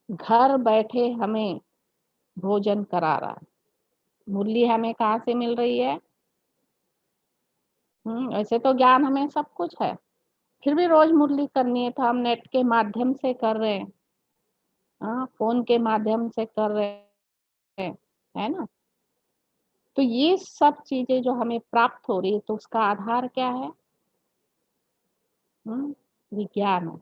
घर बैठे हमें भोजन करा रहा है। मुरली हमें कहाँ से मिल रही है? ऐसे तो ज्ञान हमें सब कुछ है, फिर भी रोज मुरली करनी है, तो हम नेट के माध्यम से कर रहे हैं, फोन के माध्यम से कर रहे हैं, है ना? तो ये सब चीजें जो हमें प्राप्त हो रही है, तो उसका आधार क्या है? विज्ञान है।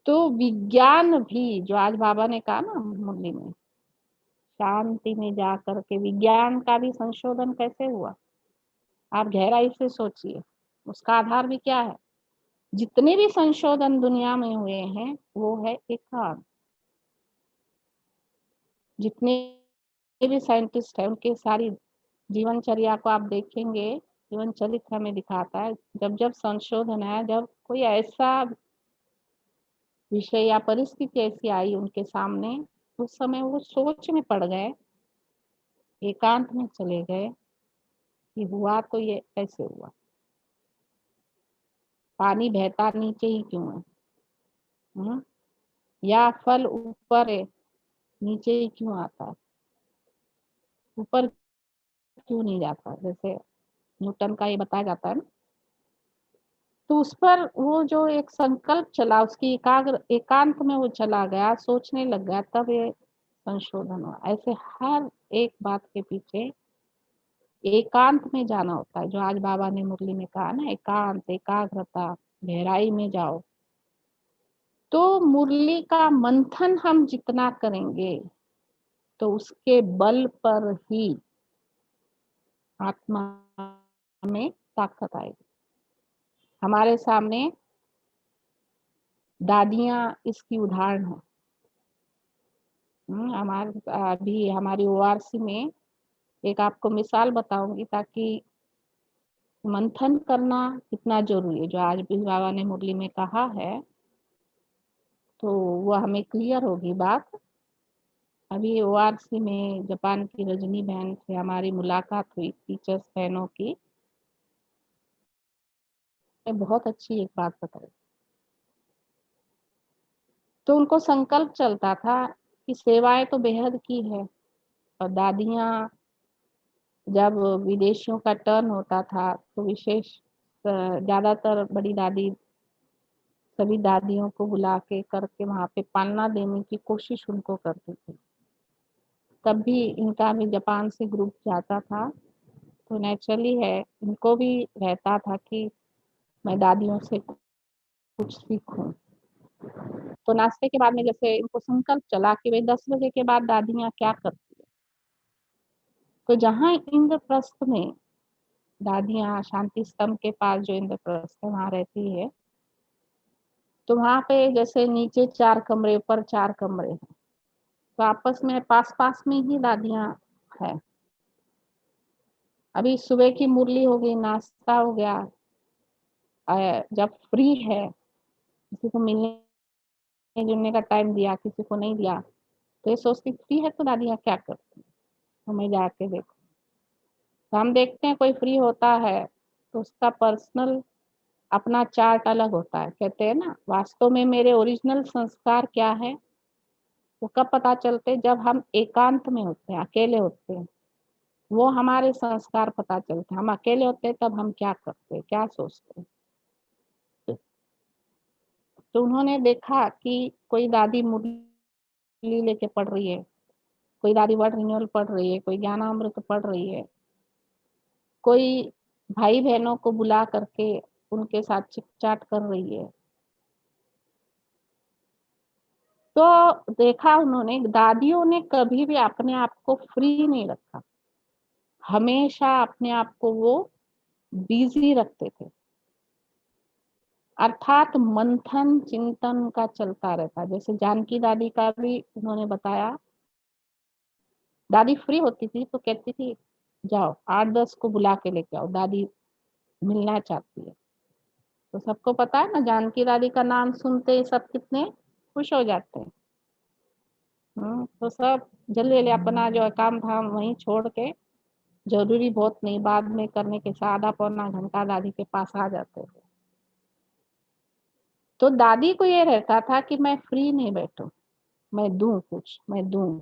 तो विज्ञान भी, जो आज बाबा ने कहा ना मुरली में, शांति में जा करके विज्ञान का भी संशोधन कैसे हुआ, आप गहराई से सोचिए। उसका आधार भी क्या है? जितने भी संशोधन दुनिया में हुए हैं, वो है एकांत। जितने भी साइंटिस्ट हैं, उनके सारी जीवनचर्या को आप देखेंगे, जीवन चरित्र हमें दिखाता है, जब जब संशोधन आया, जब कोई ऐसा विषय या परिस्थिति ऐसी आई उनके सामने, उस समय वो सोच में पड़ गए एकांत में चले गए कि हुआ तो ये कैसे हुआ, पानी बहता नीचे ही क्यों है, या फल ऊपर है नीचे ही क्यों आता है, ऊपर क्यों नहीं जाता, जैसे न्यूटन का ये बताया जाता है ना। तो उस पर वो जो एक संकल्प चला, उसकी एकांत में वो चला गया, सोचने लग गया, तब ये संशोधन हुआ। ऐसे हर एक बात के पीछे एकांत में जाना होता है, जो आज बाबा ने मुरली में कहा ना, एकांत, एकाग्रता, गहराई में जाओ। तो मुरली का मंथन हम जितना करेंगे तो उसके बल पर ही आत्मा में ताकत आएगी। हमारे सामने दादियां इसकी उदाहरण है। हमारे अभी हमारी ओआरसी में एक आपको मिसाल बताऊंगी, ताकि मंथन करना कितना जरूरी है, जो आज भी बाबा ने मुरली में कहा है, तो वो हमें क्लियर होगी बात। अभी ओआरसी में जापान की रजनी बहन से हमारी मुलाकात हुई, टीचर्स बहनों की। बहुत अच्छी एक बात बताई। तो उनको संकल्प चलता था कि सेवाएं तो बेहद की है, और दादियां जब विदेशियों का टर्न होता था तो विशेष ज्यादातर बड़ी दादी सभी दादियों को बुला के करके वहां पे पालना देने की कोशिश उनको करती थी। तब भी इनका भी जापान से ग्रुप जाता था, तो नेचुरली है इनको भी रहता था कि मैं दादियों से कुछ सीखूं। तो नाश्ते के बाद में जैसे इनको संकल्प चला कि भाई 10 बजे के बाद दादियां क्या करती है, तो जहाँ इंद्रप्रस्थ में दादियां शांति स्तंभ के पास जो इंद्रप्रस्थ है वहां रहती है, तो वहां पे जैसे नीचे 4 कमरे, ऊपर 4 कमरे हैं, तो आपस में पास पास में ही दादियां है। अभी सुबह की मुरली हो गई, नाश्ता हो गया, जब फ्री है, किसी को मिलने जुलने का टाइम दिया, किसी को नहीं दिया, तो ये सोचती फ्री है तो दादियां क्या करती हैं, तो मैं जाके देखो। तो हम देखते हैं कोई फ्री होता है तो उसका पर्सनल अपना चार्ट अलग होता है। कहते हैं ना, वास्तव में मेरे ओरिजिनल संस्कार क्या है वो कब पता चलते, जब हम एकांत में होते हैं, अकेले होते हैं, वो हमारे संस्कार पता चलते हैं। हम अकेले होते हैं तब हम क्या करते हैं, क्या सोचते हैं। तो उन्होंने देखा कि कोई दादी मुरली लेके पढ़ रही है, कोई दादी वर्ड रिन्यूअल पढ़ रही है, कोई ज्ञानामृत पढ़ रही है, कोई भाई बहनों को बुला करके उनके साथ चिट चाट कर रही है। तो देखा उन्होंने, दादियों ने कभी भी अपने आप को फ्री नहीं रखा, हमेशा अपने आप को वो बिजी रखते थे, अर्थात मंथन चिंतन का चलता रहता। जैसे जानकी दादी का भी उन्होंने बताया, दादी फ्री होती थी तो कहती थी जाओ 8-10 को बुला के लेके आओ, दादी मिलना चाहती है। तो सबको पता है ना, जानकी दादी का नाम सुनते ही सब कितने खुश हो जाते हैं। तो सब जल्दी जल्दी अपना जो है काम धाम वहीं छोड़ के, जरूरी बहुत नहीं बाद में करने के, आधा पौना घंटा दादी के पास आ जाते थे। तो दादी को ये रहता था कि मैं फ्री नहीं बैठूं, मैं दूं कुछ, मैं दूं,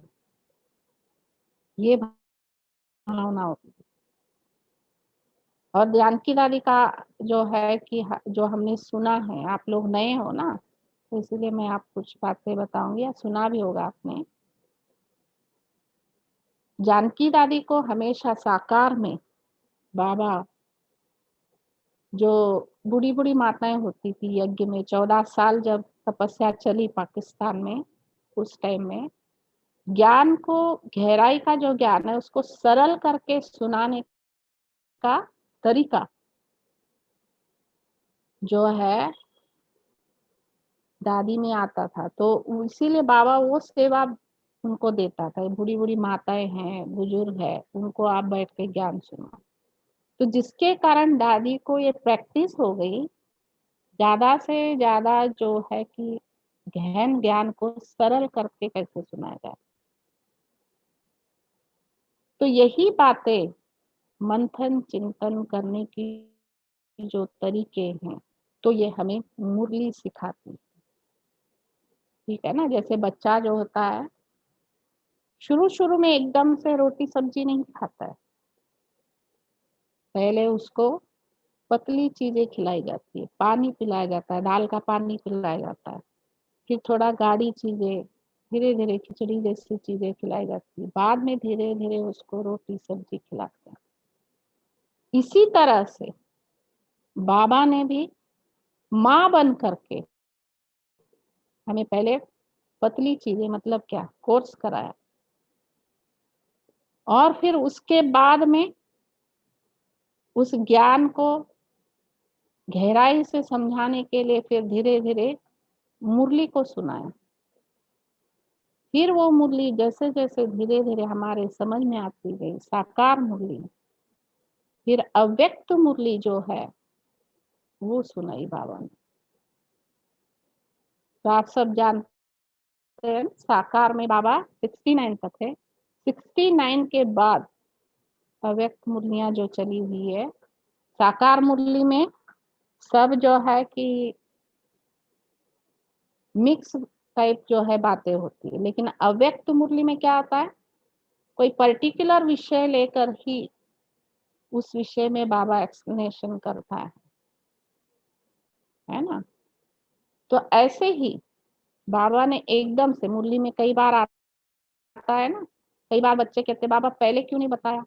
ये भावना होती थी। और जानकी दादी का जो है कि जो हमने सुना है, आप लोग नए हो ना तो इसलिए मैं आप कुछ बातें बताऊंगी, या सुना भी होगा आपने। जानकी दादी को हमेशा साकार में बाबा, जो बूढ़ी बूढ़ी माताएं होती थी यज्ञ में, 14 साल जब तपस्या चली पाकिस्तान में, उस टाइम में ज्ञान को, गहराई का जो ज्ञान है उसको सरल करके सुनाने का तरीका जो है दादी में आता था। तो इसीलिए बाबा वो सेवा उनको देता था, बूढ़ी बूढ़ी माताएं हैं, बुजुर्ग है, उनको आप बैठ के ज्ञान सुनो। तो जिसके कारण दादी को ये प्रैक्टिस हो गई, ज्यादा से ज्यादा जो है कि गहन ज्ञान को सरल करके कैसे सुनाया जाए। तो यही बातें मंथन चिंतन करने की जो तरीके हैं, तो ये हमें मुरली सिखाती है। ठीक है ना, जैसे बच्चा जो होता है शुरू में एकदम से रोटी सब्जी नहीं खाता है, पहले उसको पतली चीजें खिलाई जाती है, पानी पिलाया जाता है, दाल का पानी पिलाया जाता है, फिर थोड़ा गाढ़ी चीजें, धीरे धीरे खिचड़ी जैसी चीजें खिलाई जाती है, बाद में धीरे धीरे उसको रोटी सब्जी खिलाते हैं। इसी तरह से बाबा ने भी माँ बन करके हमें पहले पतली चीजें मतलब क्या कोर्स कराया, और फिर उसके बाद में उस ज्ञान को गहराई से समझाने के लिए फिर धीरे धीरे मुरली को सुनाया। फिर वो मुरली जैसे जैसे धीरे धीरे हमारे समझ में आती गई, साकार मुरली, फिर अव्यक्त मुरली जो है वो सुनाई बाबा ने। तो आप सब जानते हैं साकार में बाबा 69 तक है, 69 के बाद अव्यक्त मुरलियां जो चली हुई है। साकार मुरली में सब जो है कि मिक्स टाइप जो है बातें होती है, लेकिन अव्यक्त मुरली में क्या होता है, कोई पर्टिकुलर विषय लेकर ही उस विषय में बाबा एक्सप्लेनेशन करता है ना। तो ऐसे ही बाबा ने एकदम से मुरली में कई बार आता है ना, कई बार बच्चे कहते बाबा पहले क्यों नहीं बताया,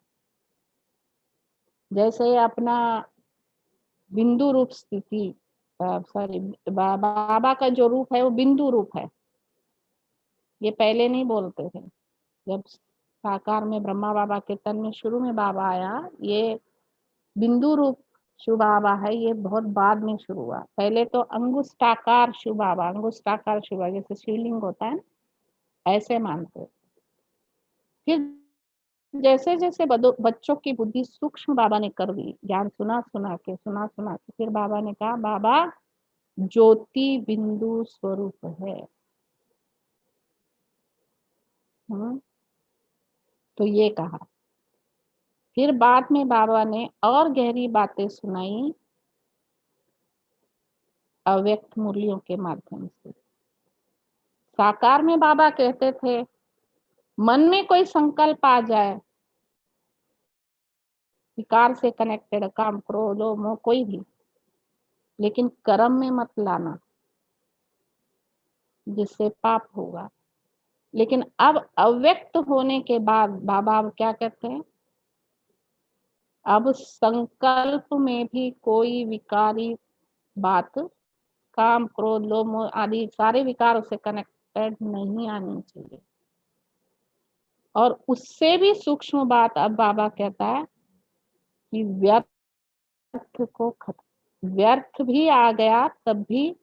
जैसे अपना बिंदु रूप स्थिति, सॉरी बाबा का जो रूप है वो बिंदु रूप है, ये पहले नहीं बोलते थे। जब साकार में ब्रह्मा बाबा के तन में शुरू में बाबा आया, ये बिंदु रूप शिव बाबा है, ये बहुत बाद में शुरू हुआ। पहले तो अंगुष्ठाकार शिव बाबा, अंगुष्ठाकार शिव बाबा जैसे शिवलिंग होता है ऐसे मानते। फिर जैसे जैसे बच्चों की बुद्धि सूक्ष्म बाबा ने कर दी, ज्ञान सुना सुना के फिर बाबा ने कहा बाबा ज्योति बिंदु स्वरूप है। तो ये कहा। फिर बाद में बाबा ने और गहरी बातें सुनाई अव्यक्त मुरलियों के माध्यम से। साकार में बाबा कहते थे मन में कोई संकल्प आ जाए, विकार से कनेक्टेड, काम क्रोध मोह कोई भी, लेकिन कर्म में मत लाना जिससे पाप होगा। लेकिन अब अव्यक्त होने के बाद बाबा अब क्या कहते हैं, अब संकल्प में भी कोई विकारी बात, काम क्रोध लोभ मोह आदि सारे विकारों से कनेक्टेड नहीं आनी चाहिए। और उससे भी सूक्ष्म बात अब बाबा कहता है कि व्यर्थ को खत्म, व्यर्थ भी आ गया तब भी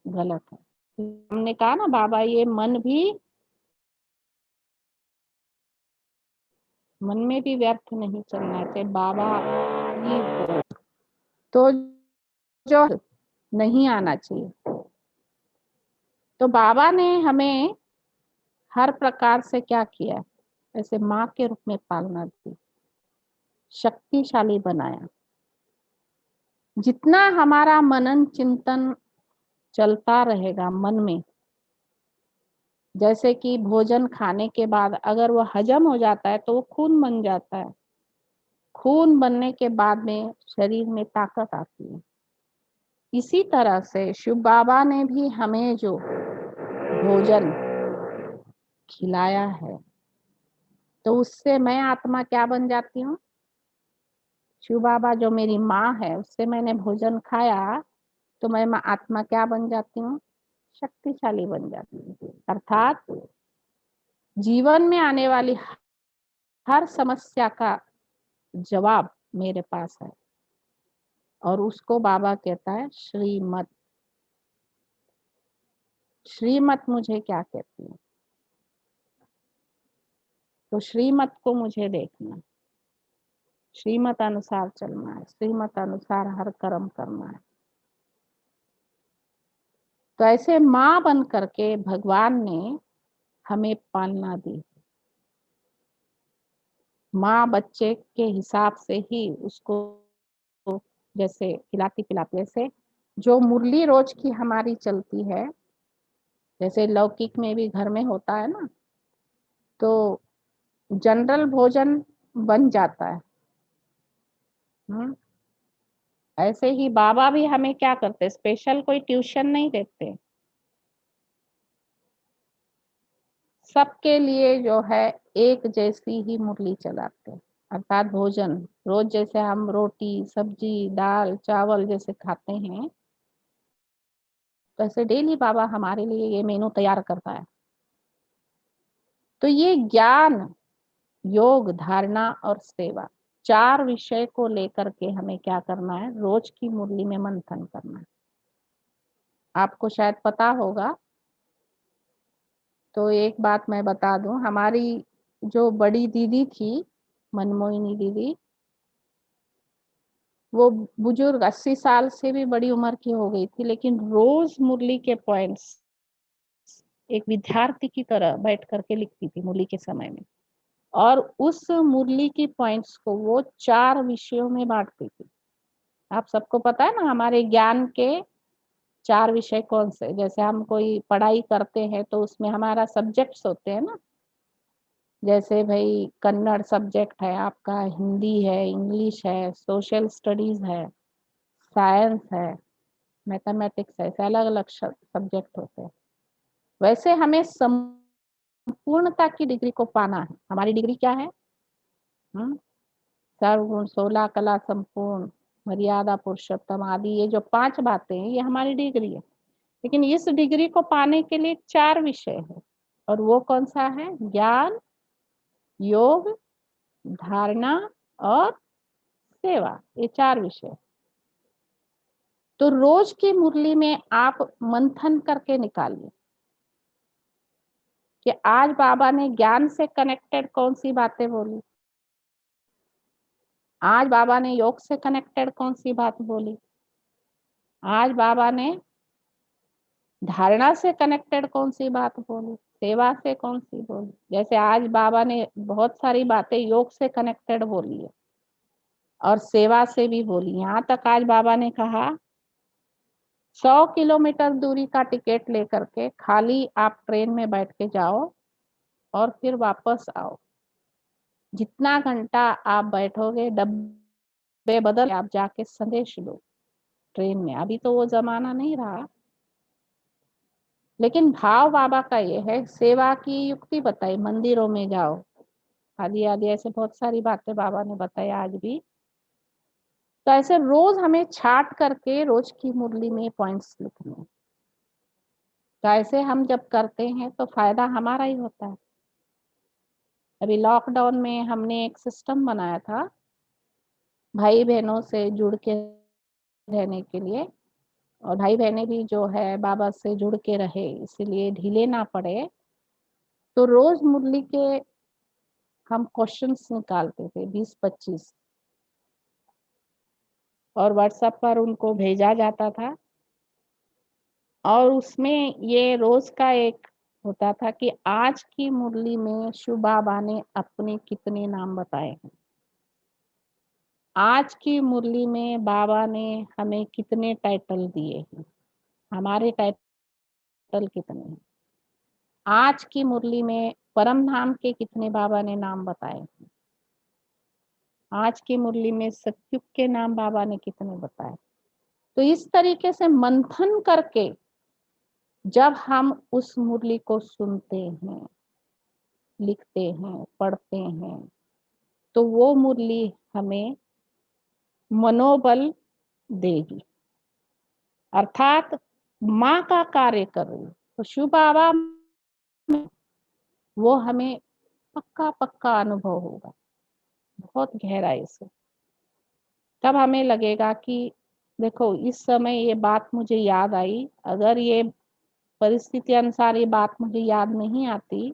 गलत है। हमने कहा ना बाबा ये मन में भी व्यर्थ नहीं चलना चाहिए, बाबा ही हो तो जो नहीं आना चाहिए। तो बाबा ने हमें हर प्रकार से क्या किया, ऐसे माँ के रूप में पालना दी, शक्तिशाली बनाया। जितना हमारा मनन चिंतन चलता रहेगा मन में, जैसे कि भोजन खाने के बाद अगर वो हजम हो जाता है तो वो खून बन जाता है, खून बनने के बाद में शरीर में ताकत आती है। इसी तरह से शिव बाबा ने भी हमें जो भोजन खिलाया है, तो उससे मैं आत्मा क्या बन जाती हूँ, शिव बाबा जो मेरी माँ है उससे मैंने भोजन खाया तो मैं आत्मा क्या बन जाती हूँ, शक्तिशाली बन जाती हूँ। अर्थात जीवन में आने वाली हर समस्या का जवाब मेरे पास है, और उसको बाबा कहता है श्रीमत। श्रीमत मुझे क्या कहती है, तो श्रीमत को मुझे देखना, श्रीमत अनुसार चलना है, श्रीमत अनुसार हर कर्म करना है। तो ऐसे माँ बन करके भगवान ने हमें पालना दी। माँ बच्चे के हिसाब से ही उसको जैसे खिलाती पिलाती, जैसे जो मुरली रोज की हमारी चलती है, जैसे लौकिक में भी घर में होता है ना, तो जनरल भोजन बन जाता है। ऐसे ही बाबा भी हमें क्या करते, स्पेशल कोई ट्यूशन नहीं देते, सबके लिए जो है एक जैसी ही मुरली चलाते हैं। अर्थात भोजन रोज जैसे हम रोटी सब्जी दाल चावल जैसे खाते हैं, तो ऐसे डेली बाबा हमारे लिए ये मेनू तैयार करता है। तो ये ज्ञान योग धारणा और सेवा 4 विषय को लेकर के हमें क्या करना है, रोज की मुरली में मंथन करना है। आपको शायद पता होगा, तो एक बात मैं बता दूं, हमारी जो बड़ी दीदी थी मनमोहिनी दीदी, वो बुजुर्ग 80 साल से भी बड़ी उम्र की हो गई थी, लेकिन रोज मुरली के पॉइंट्स एक विद्यार्थी की तरह बैठ करके लिखती थी मुरली के समय में, और उस मुरली की पॉइंट्स को वो 4 विषयों में बांटती थी। आप सबको पता है ना हमारे ज्ञान के 4 विषय कौन से, जैसे हम कोई पढ़ाई करते हैं तो उसमें हमारा सब्जेक्ट्स होते हैं ना, जैसे भाई कन्नड़ सब्जेक्ट है आपका, हिंदी है, इंग्लिश है, सोशल स्टडीज है, साइंस है, मैथमेटिक्स है, ऐसे अलग अलग सब्जेक्ट होते हैं। वैसे हमें संपूर्णता की डिग्री को पाना है। हमारी डिग्री क्या है? सर्वगुण 16 कला संपूर्ण मर्यादा पुरुषोत्तम आदि, ये जो 5 बातें हैं ये हमारी डिग्री है। लेकिन इस डिग्री को पाने के लिए 4 विषय है, और वो कौन सा है? ज्ञान योग धारणा और सेवा, ये 4 विषय। तो रोज की मुरली में आप मंथन करके निकालिए कि आज बाबा ने ज्ञान से कनेक्टेड कौन सी बातें बोली, आज बाबा ने योग से कनेक्टेड कौन सी बात बोली, आज बाबा ने धारणा से कनेक्टेड कौन सी बात बोली, सेवा से कौन सी बोली। जैसे आज बाबा ने बहुत सारी बातें योग से कनेक्टेड बोली है और सेवा से भी बोली। यहाँ तक आज बाबा ने कहा 100 किलोमीटर दूरी का टिकट लेकर के खाली आप ट्रेन में बैठ के जाओ और फिर वापस आओ। जितना घंटा आप बैठोगे डब्बे बदल आप जाके संदेश दो ट्रेन में। अभी तो वो जमाना नहीं रहा, लेकिन भाव बाबा का ये है। सेवा की युक्ति बताई, मंदिरों में जाओ, आदि आदि ऐसे बहुत सारी बातें बाबा ने बताई आज भी। तो ऐसे रोज हमें छाट करके रोज की मुरली में पॉइंट्स लिखने। तो ऐसे हम जब करते हैं तो फायदा हमारा ही होता है। अभी लॉकडाउन में हमने एक सिस्टम बनाया था भाई बहनों से जुड़ के रहने के लिए, और भाई बहनें भी जो है बाबा से जुड़ के रहे, इसलिए ढीले ना पड़े। तो रोज मुरली के हम क्वेश्चंस निकालते थे 20-25, और व्हाट्सएप पर उनको भेजा जाता था। और उसमें ये रोज का एक होता था कि आज की मुरली में शिव बाबा ने अपने कितने नाम बताए हैं, आज की मुरली में बाबा ने हमें कितने टाइटल दिए हैं, हमारे टाइटल कितने हैं, आज की मुरली में परम धाम के कितने बाबा ने नाम बताए हैं, आज की मुरली में सतयुग के नाम बाबा ने कितने बताए। तो इस तरीके से मंथन करके जब हम उस मुरली को सुनते हैं, लिखते हैं, पढ़ते हैं, तो वो मुरली हमें मनोबल देगी, अर्थात माँ का कार्य कर रही है। तो शिव बाबा वो हमें पक्का पक्का अनुभव होगा, बहुत गहराई से। तब हमें लगेगा कि देखो इस समय ये बात मुझे याद आई, अगर ये परिस्थिति अनुसार ये बात मुझे याद नहीं आती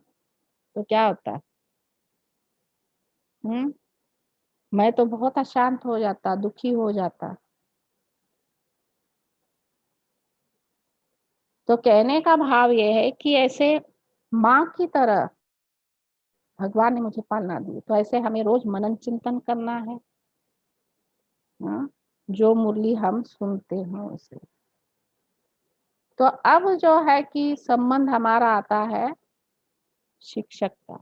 तो क्या होता। हम्म मैं तो बहुत अशांत हो जाता, दुखी हो जाता। तो कहने का भाव ये है कि ऐसे माँ की तरह भगवान ने मुझे पालना दी। तो ऐसे हमें रोज मनन चिंतन करना है, हाँ? जो मुरली हम सुनते हैं उसे। तो अब जो है कि संबंध हमारा आता है शिक्षक का।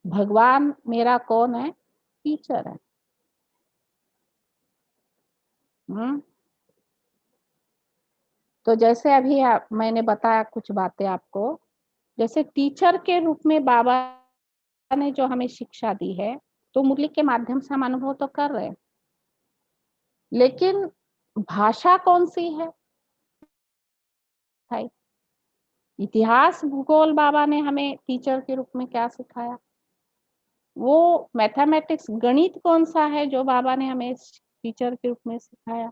भगवान मेरा कौन है? टीचर है। तो जैसे अभी मैंने बताया कुछ बातें आपको, जैसे टीचर के रूप में बाबा ने जो हमें शिक्षा दी है, तो मुरली के माध्यम से हम अनुभव तो कर रहे हैं, लेकिन भाषा कौन सी है भाई? इतिहास भूगोल बाबा ने हमें टीचर के रूप में क्या सिखाया? वो मैथमेटिक्स गणित कौन सा है जो बाबा ने हमें टीचर के रूप में सिखाया?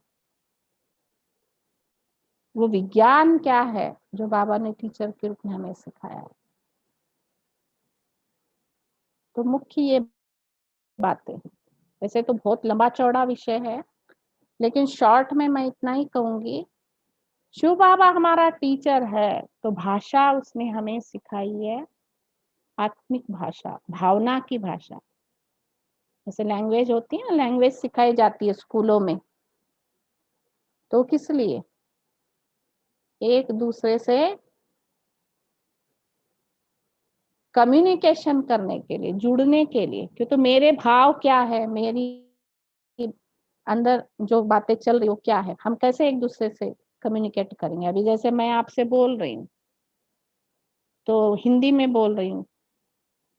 वो विज्ञान क्या है जो बाबा ने टीचर के रूप में हमें सिखाया? तो मुख्य ये बातें हैं। वैसे तो बहुत लंबा चौड़ा विषय है, लेकिन शॉर्ट में मैं इतना ही कहूंगी, शिव बाबा हमारा टीचर है, तो भाषा उसने हमें सिखाई है आत्मिक भाषा, भावना की भाषा। जैसे लैंग्वेज होती है ना, लैंग्वेज सिखाई जाती है स्कूलों में, तो किस लिए? एक दूसरे से कम्युनिकेशन करने के लिए, जुड़ने के लिए। क्यों? तो मेरे भाव क्या है, मेरी अंदर जो बातें चल रही हो क्या है, हम कैसे एक दूसरे से कम्युनिकेट करेंगे? अभी जैसे मैं आपसे बोल रही हूँ तो हिंदी में बोल रही हूँ,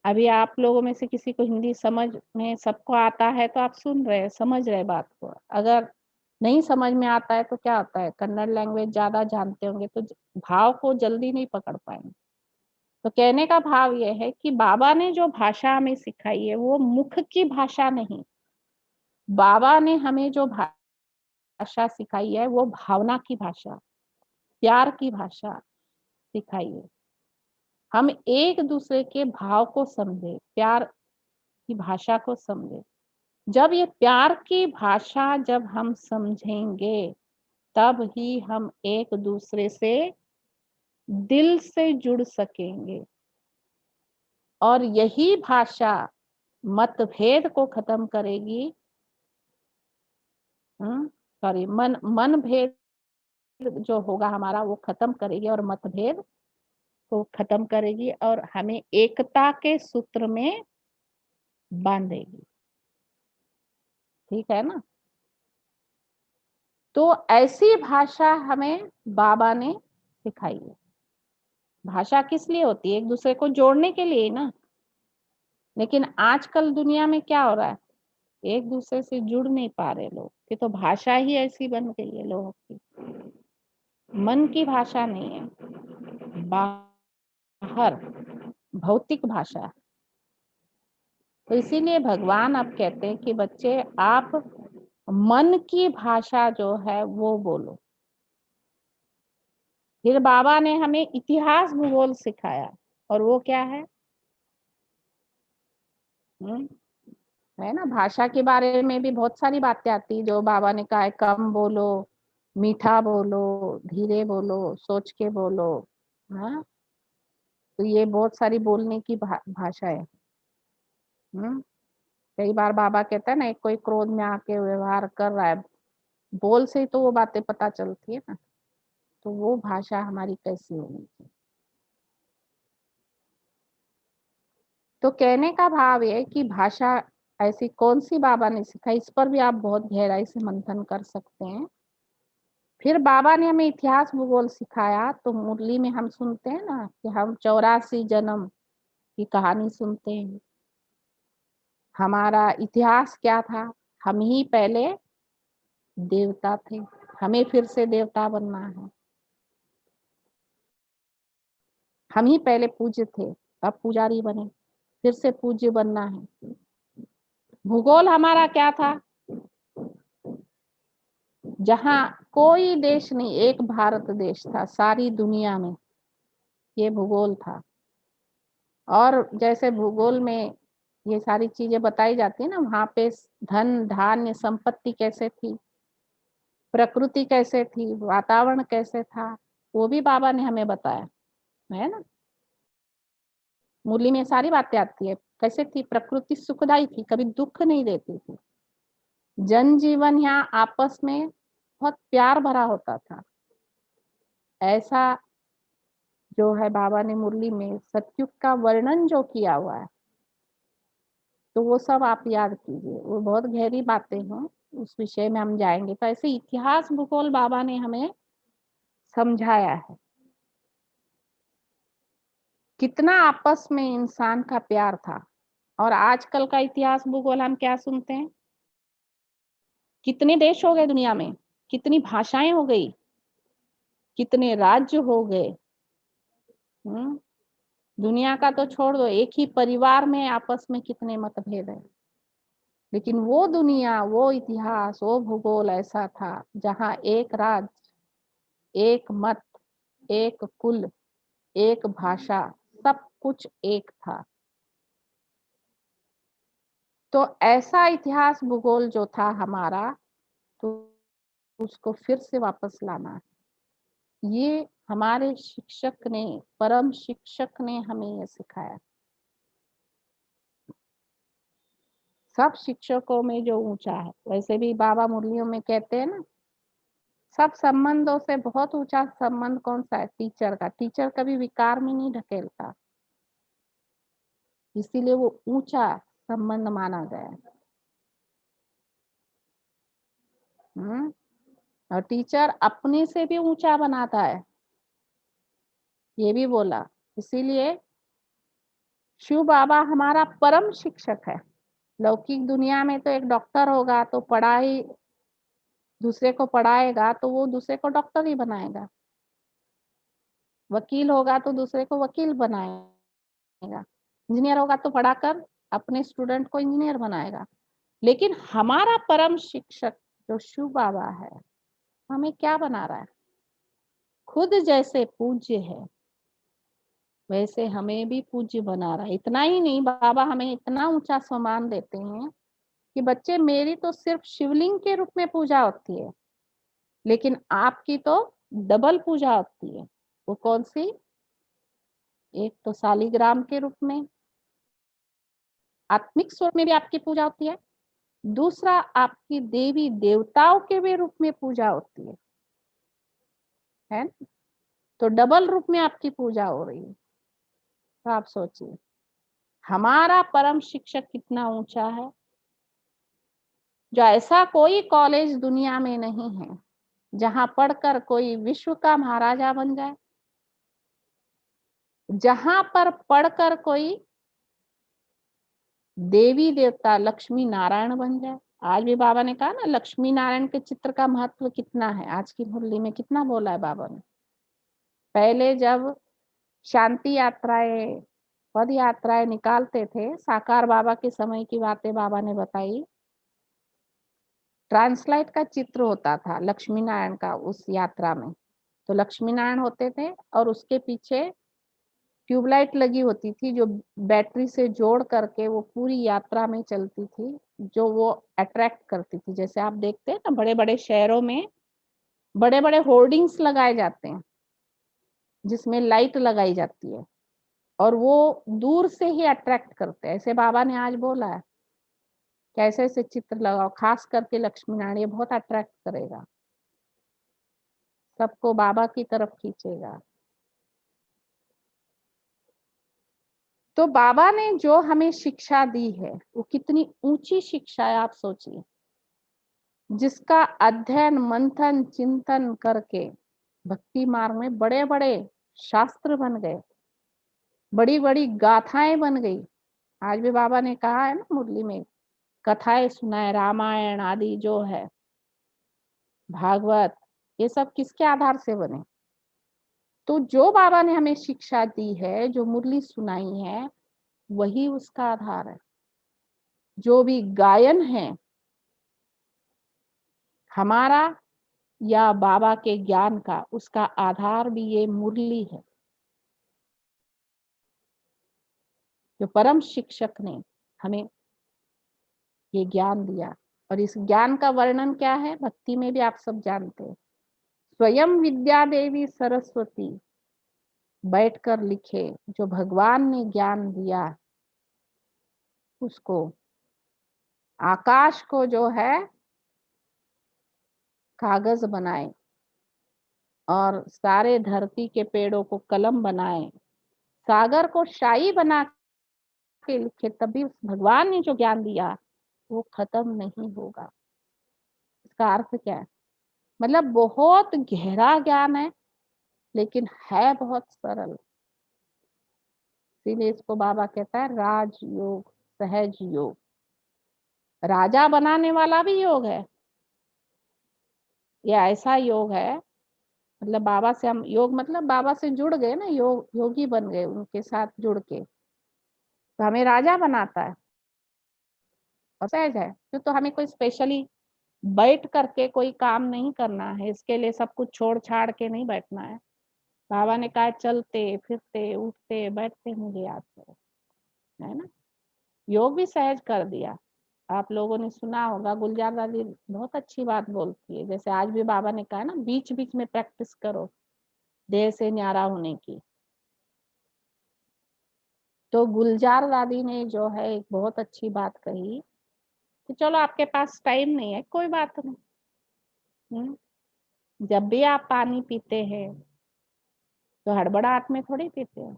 अभी आप लोगों में से किसी को हिंदी समझ में सबको आता है तो आप सुन रहे हैं, समझ रहे बात को। अगर नहीं समझ में आता है तो क्या होता है, कन्नड़ लैंग्वेज ज्यादा जानते होंगे तो भाव को जल्दी नहीं पकड़ पाएंगे। तो कहने का भाव ये है कि बाबा ने जो भाषा हमें सिखाई है वो मुख की भाषा नहीं, बाबा ने हमें जो भाषा सिखाई है वो भावना की भाषा, प्यार की भाषा सिखाई है। हम एक दूसरे के भाव को समझे, प्यार की भाषा को समझे। जब ये प्यार की भाषा जब हम समझेंगे, तब ही हम एक दूसरे से दिल से जुड़ सकेंगे। और यही भाषा मतभेद को खत्म करेगी। सॉरी, मन भेद जो होगा हमारा वो खत्म करेगी, और मतभेद को खत्म करेगी, और हमें एकता के सूत्र में बांधेगी। ठीक है ना? तो ऐसी भाषा हमें बाबा ने सिखाई है। भाषा किस लिए होती है? एक दूसरे को जोड़ने के लिए ना। लेकिन आजकल दुनिया में क्या हो रहा है, एक दूसरे से जुड़ नहीं पा रहे लोग, कि तो भाषा ही ऐसी बन गई है लोगों की, मन की भाषा नहीं है, बाहर भौतिक भाषा है। तो इसीलिए भगवान अब कहते हैं कि बच्चे आप मन की भाषा जो है वो बोलो। फिर बाबा ने हमें इतिहास भूगोल सिखाया, और वो क्या है? है ना, भाषा के बारे में भी बहुत सारी बातें आती जो बाबा ने कहा है, कम बोलो, मीठा बोलो, धीरे बोलो, सोच के बोलो। हाँ, तो ये बहुत सारी बोलने की भाषा है। कई बार बाबा कहता है ना, एक कोई क्रोध में आके व्यवहार कर रहा है, बोल से ही तो वो बातें पता चलती है ना। तो वो भाषा हमारी कैसी होनी चाहिए? तो कहने का भाव ये कि भाषा ऐसी कौन सी बाबा ने सिखाई, इस पर भी आप बहुत गहराई से मंथन कर सकते हैं। फिर बाबा ने हमें इतिहास भूगोल सिखाया, तो मुरली में हम सुनते हैं ना कि हम 84 जन्म की कहानी सुनते हैं। हमारा इतिहास क्या था? हम ही पहले देवता थे, हमें फिर से देवता बनना है। हम ही पहले पूज्य थे, अब पुजारी बने, फिर से पूज्य बनना है। भूगोल हमारा क्या था? जहां कोई देश नहीं, एक भारत देश था सारी दुनिया में, ये भूगोल था। और जैसे भूगोल में ये सारी चीजें बताई जाती है ना, वहां पे धन धान्य संपत्ति कैसे थी, प्रकृति कैसे थी, वातावरण कैसे था, वो भी बाबा ने हमें बताया, है ना। मुरली में सारी बातें आती है। कैसे थी प्रकृति, सुखदाई थी, कभी दुख नहीं देती थी। जनजीवन यहाँ आपस में बहुत प्यार भरा होता था। ऐसा जो है बाबा ने मुरली में सतयुग का वर्णन जो किया हुआ है, तो वो सब आप याद कीजिए, वो बहुत गहरी बातें हैं, उस विषय में हम जाएंगे। तो ऐसे इतिहास भूगोल बाबा ने हमें समझाया है। कितना आपस में इंसान का प्यार था। और आजकल का इतिहास भूगोल हम क्या सुनते हैं, कितने देश हो गए दुनिया में, कितनी भाषाएं हो गई, कितने राज्य हो गए। दुनिया का तो छोड़ दो, एक ही परिवार में आपस में कितने मतभेद है। लेकिन वो दुनिया, वो इतिहास, वो भूगोल ऐसा था जहाँ एक राज्य, एक मत, एक कुल, एक भाषा, सब कुछ एक था। तो ऐसा इतिहास भूगोल जो था हमारा, तो उसको फिर से वापस लाना है। ये हमारे शिक्षक ने, परम शिक्षक ने हमें ये सिखाया। सब शिक्षकों में जो ऊंचा है, वैसे भी बाबा मुरलियों में कहते हैं ना, सब संबंधों से बहुत ऊंचा संबंध कौन सा है, टीचर का। टीचर कभी विकार में नहीं ढकेलता, इसीलिए वो ऊंचा संबंध माना गया है। और टीचर अपने से भी ऊंचा बनाता है, ये भी बोला। इसीलिए शिव बाबा हमारा परम शिक्षक है। लौकिक दुनिया में तो एक डॉक्टर होगा तो पढ़ाई, दूसरे को पढ़ाएगा तो वो दूसरे को डॉक्टर ही बनाएगा। वकील होगा तो दूसरे को वकील बनाएगा। इंजीनियर होगा तो पढ़ाकर अपने स्टूडेंट को इंजीनियर बनाएगा। लेकिन हमारा परम शिक्षक जो शिव बाबा है, हमें क्या बना रहा है, खुद जैसे पूज्य है वैसे हमें भी पूज्य बना रहा है। इतना ही नहीं, बाबा हमें इतना ऊंचा सम्मान देते हैं कि बच्चे, मेरी तो सिर्फ शिवलिंग के रूप में पूजा होती है, लेकिन आपकी तो डबल पूजा होती है। वो कौन सी? एक तो शालिग्राम के रूप में, आत्मिक स्वरूप में भी आपकी पूजा होती है। दूसरा, आपकी देवी देवताओं के भी रूप में पूजा होती है ना? तो डबल रूप में आपकी पूजा हो रही है। तो आप सोचिए हमारा परम शिक्षक कितना ऊंचा है, जो ऐसा कोई कॉलेज दुनिया में नहीं है जहां पढ़कर कोई विश्व का महाराजा बन जाए, जहां पर पढ़कर कोई देवी देवता लक्ष्मी नारायण बन जाए। आज भी बाबा ने कहा ना, लक्ष्मी नारायण के चित्र का महत्व कितना है, आज की मुरली में कितना बोला है बाबा ने। पहले जब शांति यात्राएं, पद यात्राएं निकालते थे, साकार बाबा के समय की बातें बाबा ने बताई, ट्रांसलाइट का चित्र होता था लक्ष्मी नारायण का उस यात्रा में। तो लक्ष्मी नारायण होते थे और उसके पीछे ट्यूबलाइट लगी होती थी जो बैटरी से जोड़ करके वो पूरी यात्रा में चलती थी, जो वो अट्रैक्ट करती थी। जैसे आप देखते हैं ना, बड़े बड़े शहरों में बड़े बड़े होर्डिंग्स लगाए जाते हैं जिसमें लाइट लगाई जाती है और वो दूर से ही अट्रैक्ट करते हैं। ऐसे बाबा ने आज बोला है कि ऐसे ऐसे चित्र लगाओ, खास करके लक्ष्मी नारायण, ये बहुत अट्रैक्ट करेगा, सबको बाबा की तरफ खींचेगा। तो बाबा ने जो हमें शिक्षा दी है वो कितनी ऊंची शिक्षा है, आप सोचिए, जिसका अध्ययन मंथन चिंतन करके भक्ति मार्ग में बड़े बड़े शास्त्र बन गए, बड़ी बड़ी गाथाएं बन गई। आज भी बाबा ने कहा है ना मुरली में, कथाएं सुनाए, रामायण आदि जो है, भागवत, ये सब किसके आधार से बने? तो जो बाबा ने हमें शिक्षा दी है, जो मुरली सुनाई है, वही उसका आधार है। जो भी गायन है हमारा या बाबा के ज्ञान का, उसका आधार भी ये मुरली है, जो परम शिक्षक ने हमें ये ज्ञान दिया। और इस ज्ञान का वर्णन क्या है, भक्ति में भी आप सब जानते हैं, स्वयं विद्या देवी सरस्वती बैठकर लिखे, जो भगवान ने ज्ञान दिया उसको। आकाश को जो है कागज बनाए और सारे धरती के पेड़ों को कलम बनाए, सागर को शाही बना के लिखे, तभी उस भगवान ने जो ज्ञान दिया वो खत्म नहीं होगा। इसका अर्थ क्या है? मतलब बहुत गहरा ज्ञान है, लेकिन है बहुत सरल। इसीलिए इसको बाबा कहता है राजयोग, सहज योग। राजा बनाने वाला भी योग है। ये ऐसा योग है, मतलब बाबा से हम योग, मतलब बाबा से जुड़ गए ना, योगी बन गए उनके साथ जुड़ के, तो हमें राजा बनाता है। और सहज है क्यों? तो हमें कोई स्पेशली बैठ करके कोई काम नहीं करना है, इसके लिए सब कुछ छोड़ छाड़ के नहीं बैठना है। बाबा ने कहा चलते फिरते उठते बैठते मुझे याद करो, है ना। योग भी सहज कर दिया। आप लोगों ने सुना होगा, गुलजार दादी बहुत अच्छी बात बोलती है, जैसे आज भी बाबा ने कहा ना, बीच बीच में प्रैक्टिस करो देह से न्यारा होने की। तो गुलजार दादी ने जो है एक बहुत अच्छी बात कही कि चलो आपके पास टाइम नहीं है, कोई बात नहीं। जब भी आप पानी पीते हैं तो हड़बड़ाहट में थोड़ी पीते हैं।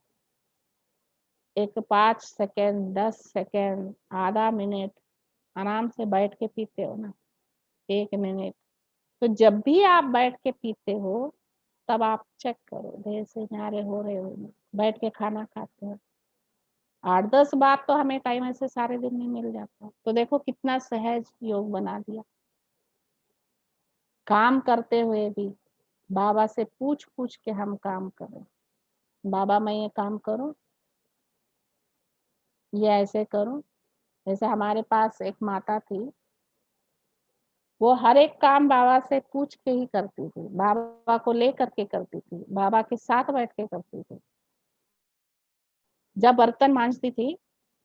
एक 5 सेकेंड, 10 सेकेंड, आधा मिनट आराम से बैठ के पीते हो ना, 1 मिनट। तो जब भी आप बैठ के पीते हो तब आप चेक करो देह से न्यारे हो रहे हो। बैठ के खाना खाते हो, 8-10 बार तो हमें टाइम ऐसे सारे दिन में मिल जाता है। तो देखो कितना सहज योग बना दिया। काम करते हुए भी बाबा से पूछ पूछ के हम काम करें। बाबा मैं ये काम करूं, ये ऐसे करूं। जैसे हमारे पास एक माता थी, वो हर एक काम बाबा से पूछ के ही करती थी, बाबा को ले करके करती थी, बाबा के साथ बैठ के करती थी। जब बर्तन मांजती थी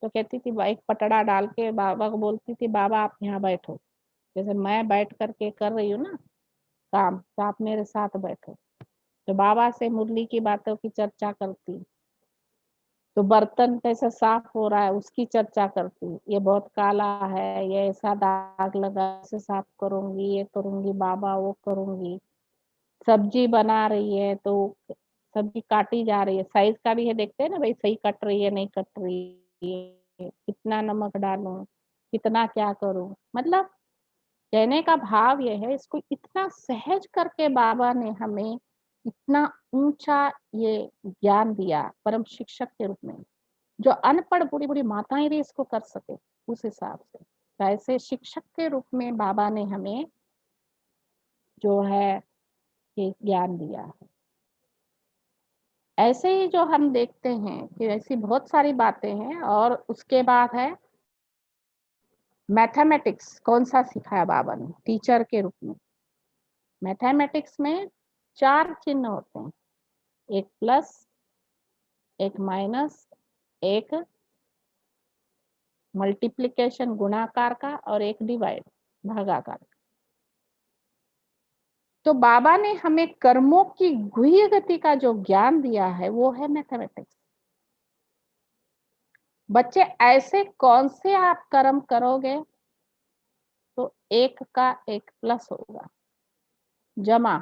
तो कहती थी, एक पटड़ा डाल के बाबा को बोलती थी, बाबा आप यहाँ बैठो, जैसे मैं बैठ करके कर रही हूँ ना काम, तो आप मेरे साथ बैठो। तो बाबा से मुरली की बातों की चर्चा करती, तो बर्तन कैसे साफ हो रहा है उसकी चर्चा करती, ये बहुत काला है, ये ऐसा दाग लगा, ऐसे साफ करूंगी, ये करूंगी बाबा, वो करूंगी। सब्जी बना रही है तो सब्जी काटी जा रही है, साइज का भी है, देखते हैं ना भाई, सही कट रही है नहीं कट रही है, कितना नमक डालूं, कितना क्या करूं। मतलब कहने का भाव यह है, इसको इतना सहज करके बाबा ने हमें इतना ऊंचा ये ज्ञान दिया परम शिक्षक के रूप में, जो अनपढ़ बूढ़ी बूढ़ी माताएं भी इसको कर सके उस हिसाब से। तो ऐसे शिक्षक के रूप में बाबा ने हमें जो है ये ज्ञान दिया है। ऐसे ही जो हम देखते हैं कि ऐसी बहुत सारी बातें हैं। और उसके बाद है मैथमेटिक्स। कौन सा सिखाया बाबा ने टीचर के रूप में? मैथमेटिक्स में 4 चिन्ह होते हैं, एक प्लस, एक माइनस, एक मल्टीप्लिकेशन गुणाकार का, और एक डिवाइड भागाकार का। तो बाबा ने हमें कर्मों की गुह्य गति का जो ज्ञान दिया है वो है मैथमेटिक्स। बच्चे ऐसे कौन से आप कर्म करोगे तो 1 का 1 प्लस होगा, जमा।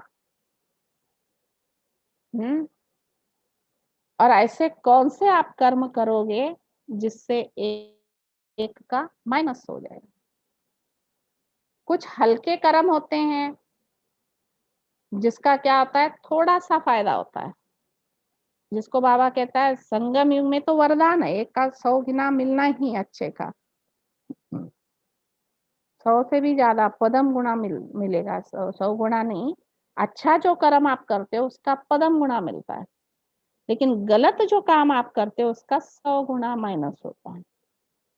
और ऐसे कौन से आप कर्म करोगे जिससे 1 का माइनस हो जाएगा। कुछ हल्के कर्म होते हैं जिसका क्या होता है, थोड़ा सा फायदा होता है, जिसको बाबा कहता है संगम युग में तो वरदान है, 1 का 100 गुना मिलना ही अच्छे का, 100 से भी ज्यादा पदम गुना मिलेगा। 100 गुना नहीं, अच्छा जो कर्म आप करते हो उसका पदम गुना मिलता है, लेकिन गलत जो काम आप करते हो उसका 100 गुना माइनस होता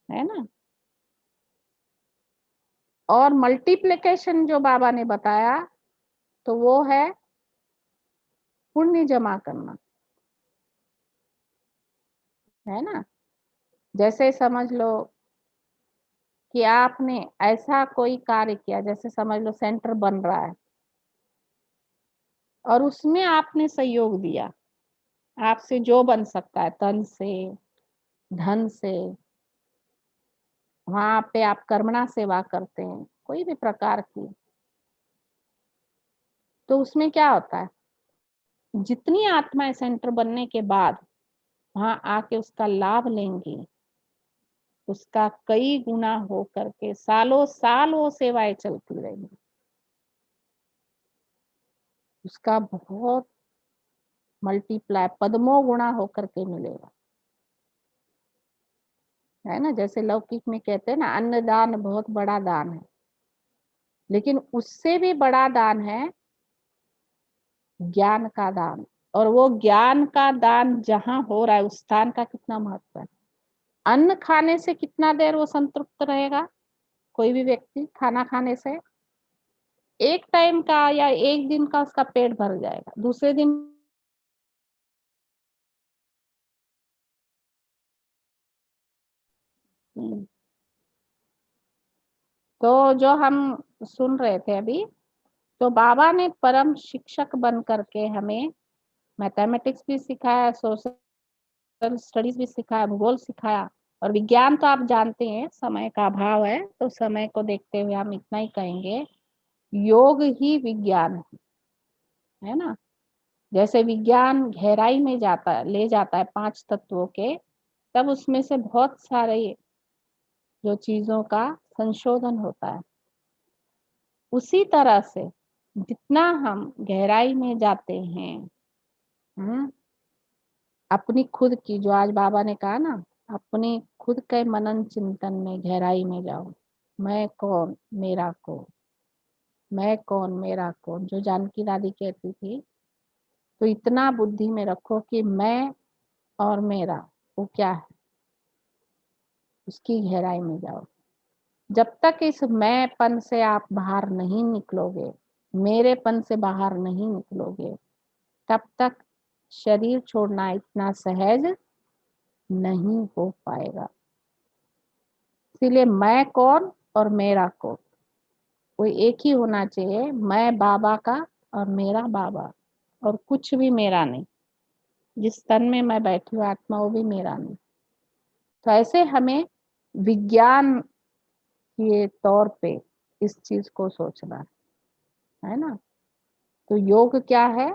है ना। और मल्टीप्लिकेशन जो बाबा ने बताया तो वो है पुण्य जमा करना, है ना। जैसे समझ लो कि आपने ऐसा कोई कार्य किया, जैसे समझ लो सेंटर बन रहा है और उसमें आपने सहयोग दिया, आपसे जो बन सकता है, तन से, धन से, वहां पे आप कर्मणा सेवा करते हैं कोई भी प्रकार की, तो उसमें क्या होता है, जितनी आत्माएं सेंटर बनने के बाद वहां आके उसका लाभ लेंगी, उसका कई गुना हो करके सालों साल वो सेवाएं चलती रहेंगी, उसका बहुत मल्टीप्लाई पद्मों गुणा होकर के मिलेगा, है ना। जैसे लौकिक में कहते हैं ना, अन्नदान बहुत बड़ा दान है, लेकिन उससे भी बड़ा दान है ज्ञान का दान। और वो ज्ञान का दान जहां हो रहा है उस स्थान का कितना महत्व है। अन्न खाने से कितना देर वो संतृप्त रहेगा, कोई भी व्यक्ति खाना खाने से एक टाइम का या एक दिन का उसका पेट भर जाएगा, दूसरे दिन तो जो हम सुन रहे थे अभी, तो बाबा ने परम शिक्षक बन करके हमें मैथमेटिक्स भी सिखाया, सोशल स्टडीज भी सिखाया, भूगोल सिखाया, और विज्ञान तो आप जानते हैं, समय का अभाव है तो समय को देखते हुए हम इतना ही कहेंगे, योग ही विज्ञान है ना। जैसे विज्ञान गहराई में जाता है, ले जाता है 5 तत्वों के, तब उसमें से बहुत सारे जो चीजों का संशोधन होता है, उसी तरह से जितना हम गहराई में जाते हैं, अपनी खुद की, जो आज बाबा ने कहा ना, अपनी खुद के मनन चिंतन में गहराई में जाओ, मैं कौन मेरा कौन, मैं कौन मेरा कौन, जो जानकी दादी कहती थी, तो इतना बुद्धि में रखो कि मैं और मेरा वो क्या है, उसकी गहराई में जाओ। जब तक इस मैंपन से आप बाहर नहीं निकलोगे, मेरेपन से बाहर नहीं निकलोगे, तब तक शरीर छोड़ना इतना सहज नहीं हो पाएगा। इसीलिए मैं कौन और मेरा कौन कोई एक ही होना चाहिए, मैं बाबा का और मेरा बाबा, और कुछ भी मेरा नहीं, जिस तन में मैं बैठी हूँ आत्मा वो भी मेरा नहीं। तो ऐसे हमें विज्ञान के तौर पे इस चीज को सोचना है ना। तो योग क्या है,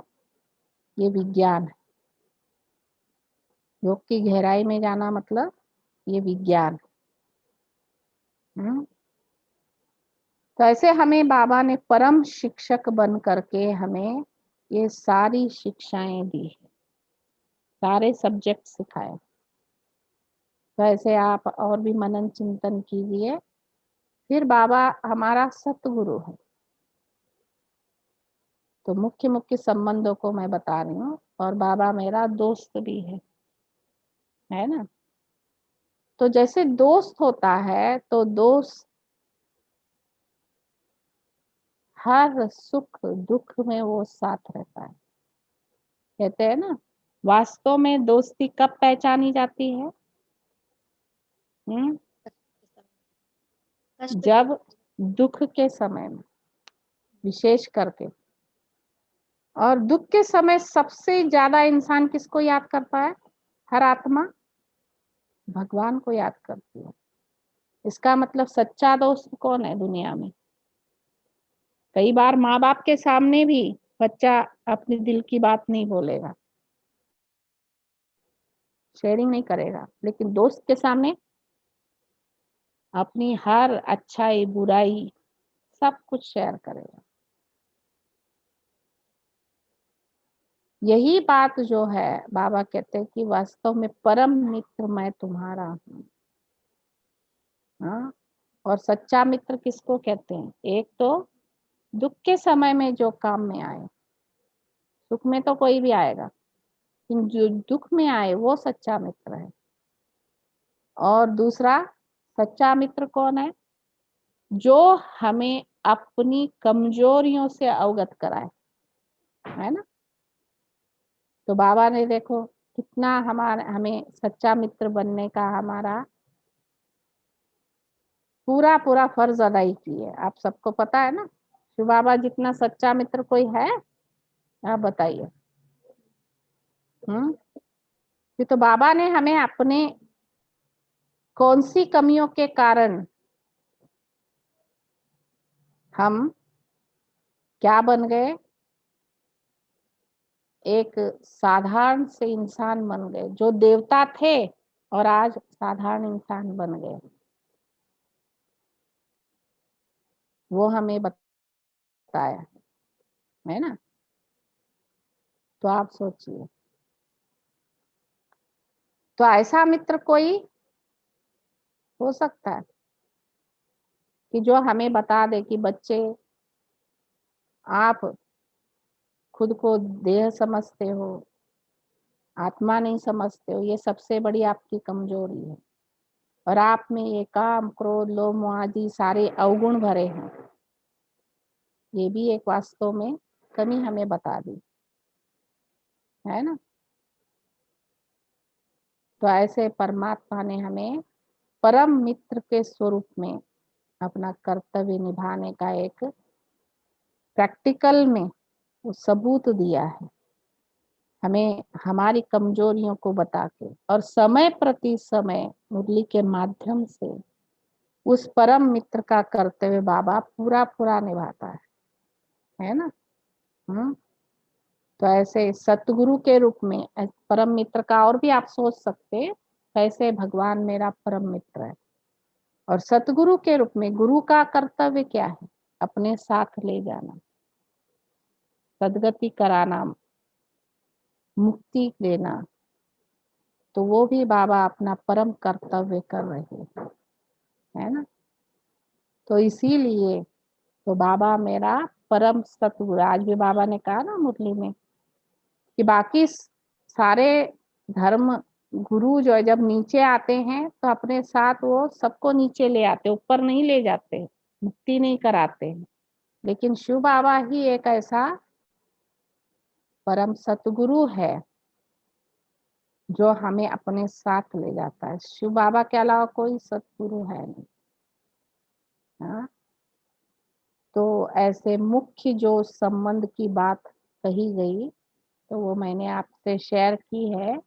ये विज्ञान है। योग की गहराई में जाना मतलब ये विज्ञान है। तो ऐसे हमें बाबा ने परम शिक्षक बन करके हमें ये सारी शिक्षाएं दी है, सारे सब्जेक्ट सिखाए। तो ऐसे आप और भी मनन चिंतन कीजिए। फिर बाबा हमारा सतगुरु है, तो मुख्य मुख्य संबंधों को मैं बता रही हूँ, और बाबा मेरा दोस्त भी है ना। तो जैसे दोस्त होता है, तो दोस्त हर सुख दुख में वो साथ रहता है। कहते हैं ना, वास्तव में दोस्ती कब पहचानी जाती है, कष्ट के जब दुख के समय में विशेष करके। और दुख के समय सबसे ज्यादा इंसान किसको याद करता है, हर आत्मा भगवान को याद करती है। इसका मतलब सच्चा दोस्त कौन है दुनिया में। कई बार माँ बाप के सामने भी बच्चा अपने दिल की बात नहीं बोलेगा, शेयरिंग नहीं करेगा, लेकिन दोस्त के सामने अपनी हर अच्छाई बुराई सब कुछ शेयर करेगा। यही बात जो है, बाबा कहते हैं कि वास्तव में परम मित्र मैं तुम्हारा हूँ। हाँ, और सच्चा मित्र किसको कहते हैं, एक तो दुख के समय में जो काम में आए, सुख में तो कोई भी आएगा, लेकिन जो दुख में आए वो सच्चा मित्र है। और दूसरा सच्चा मित्र कौन है, जो हमें अपनी कमजोरियों से अवगत कराए, है ना। तो बाबा ने देखो कितना हमारा हमें सच्चा मित्र बनने का हमारा पूरा पूरा फर्ज अदाई किए। आप सबको पता है ना, शिव बाबा जितना सच्चा मित्र कोई है, आप बताइए। कि तो बाबा ने हमें अपने कौन सी कमियों के कारण हम क्या बन गए, एक साधारण से इंसान बन गए, जो देवता थे और आज साधारण इंसान बन गए। वो हमें बताया है ना। तो आप सोचिए, तो ऐसा मित्र कोई हो सकता है कि जो हमें बता दे कि बच्चे आप खुद को देह समझते हो, आत्मा नहीं समझते हो, ये सबसे बड़ी आपकी कमजोरी है। और आप में ये काम, क्रोध, लोभ, मोह आदि सारे अवगुण भरे हैं। ये भी एक वास्तव में कमी हमें बता दी है ना। तो ऐसे परमात्मा ने हमें परम मित्र के स्वरूप में अपना कर्तव्य निभाने का एक प्रैक्टिकल में वो सबूत दिया है हमें, हमारी कमजोरियों को बता के, और समय प्रति समय मुरली के माध्यम से उस परम मित्र का कर्तव्य बाबा पूरा पूरा निभाता है ना। तो ऐसे सतगुरु के रूप में परम मित्र का और भी आप सोच सकते, कैसे भगवान मेरा परम मित्र है। और सतगुरु के रूप में गुरु का कर्तव्य क्या है, अपने साथ ले जाना, सदगति कराना, मुक्ति देना। तो वो भी बाबा अपना परम कर्तव्य कर रहे है ना। तो इसीलिए तो बाबा मेरा परम सतगुरु, आज भी बाबा ने कहा ना मुरली में कि बाकी सारे धर्म गुरु जो है जब नीचे आते हैं तो अपने साथ वो सबको नीचे ले आते, ऊपर नहीं ले जाते, मुक्ति नहीं कराते। लेकिन शिव बाबा ही एक ऐसा परम सतगुरु है जो हमें अपने साथ ले जाता है। शिव बाबा के अलावा कोई सतगुरु है नहीं। हाँ, तो ऐसे मुख्य जो संबंध की बात कही गई तो वो मैंने आपसे शेयर की है।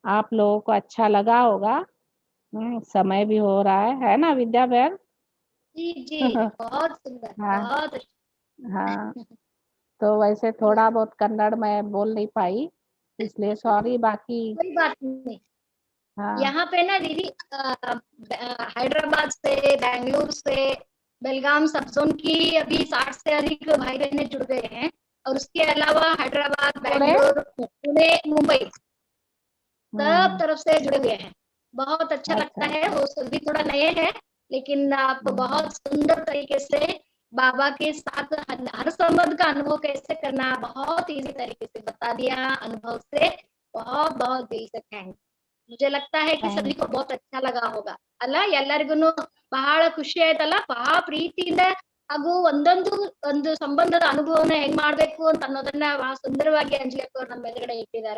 आप लोगों को अच्छा लगा होगा। समय भी हो रहा है ना विद्या बहन। जी जी, बहुत सुंदर, हाँ बहुत अच्छा। हाँ। तो वैसे थोड़ा बहुत कन्नड़ मैं बोल नहीं पाई, इसलिए सॉरी। बाकी कोई बात नहीं। हाँ यहाँ पे ना दीदी, हैदराबाद से, बेंगलुरु से, बेलगाम सब जोन की अभी 60 से अधिक भाई बहने जुड़ गए हैं। और उसके अलावा हैदराबाद, थोड़े बेंगलुरु, पुणे, मुंबई सब हम्म, तरफ से जुड़े हुए हैं। बहुत अच्छा अच्छा लगता है। अच्छा। वो सभी थोड़ा नए हैं, लेकिन आप हम्म, बहुत सुंदर तरीके से बाबा के साथ हर संबंध का अनुभव कैसे करना बहुत इजी तरीके से बता दिया अनुभव से। बहुत बहुत दिल से थैंक्स। मुझे लगता है कि सभी थैंक को बहुत अच्छा लगा होगा ಅಲ್ಲ ಎಲ್ಲರಿಗೂ ಬಹಳ ಖುಷಿ ಆಯ್ತಲ್ಲ ಬಹಳ ಪ್ರೀತಿಯಿಂದ ಹಾಗೂ ಒಂದು ಸಂಬಂಧದ ಅನುಭವನ ಹೆಂಗ್ ಮಾಡ್ಬೇಕು ಅಂತ ಅನ್ನೋದನ್ನ ಬಹಳ ಸುಂದರವಾಗಿ ಅಂಜಲಿ ಅಕ್ಕ ಅವ್ರು ನಮ್ಮ ಎದುರುಗಡೆ ಇಟ್ಟಿದ್ದಾರೆ.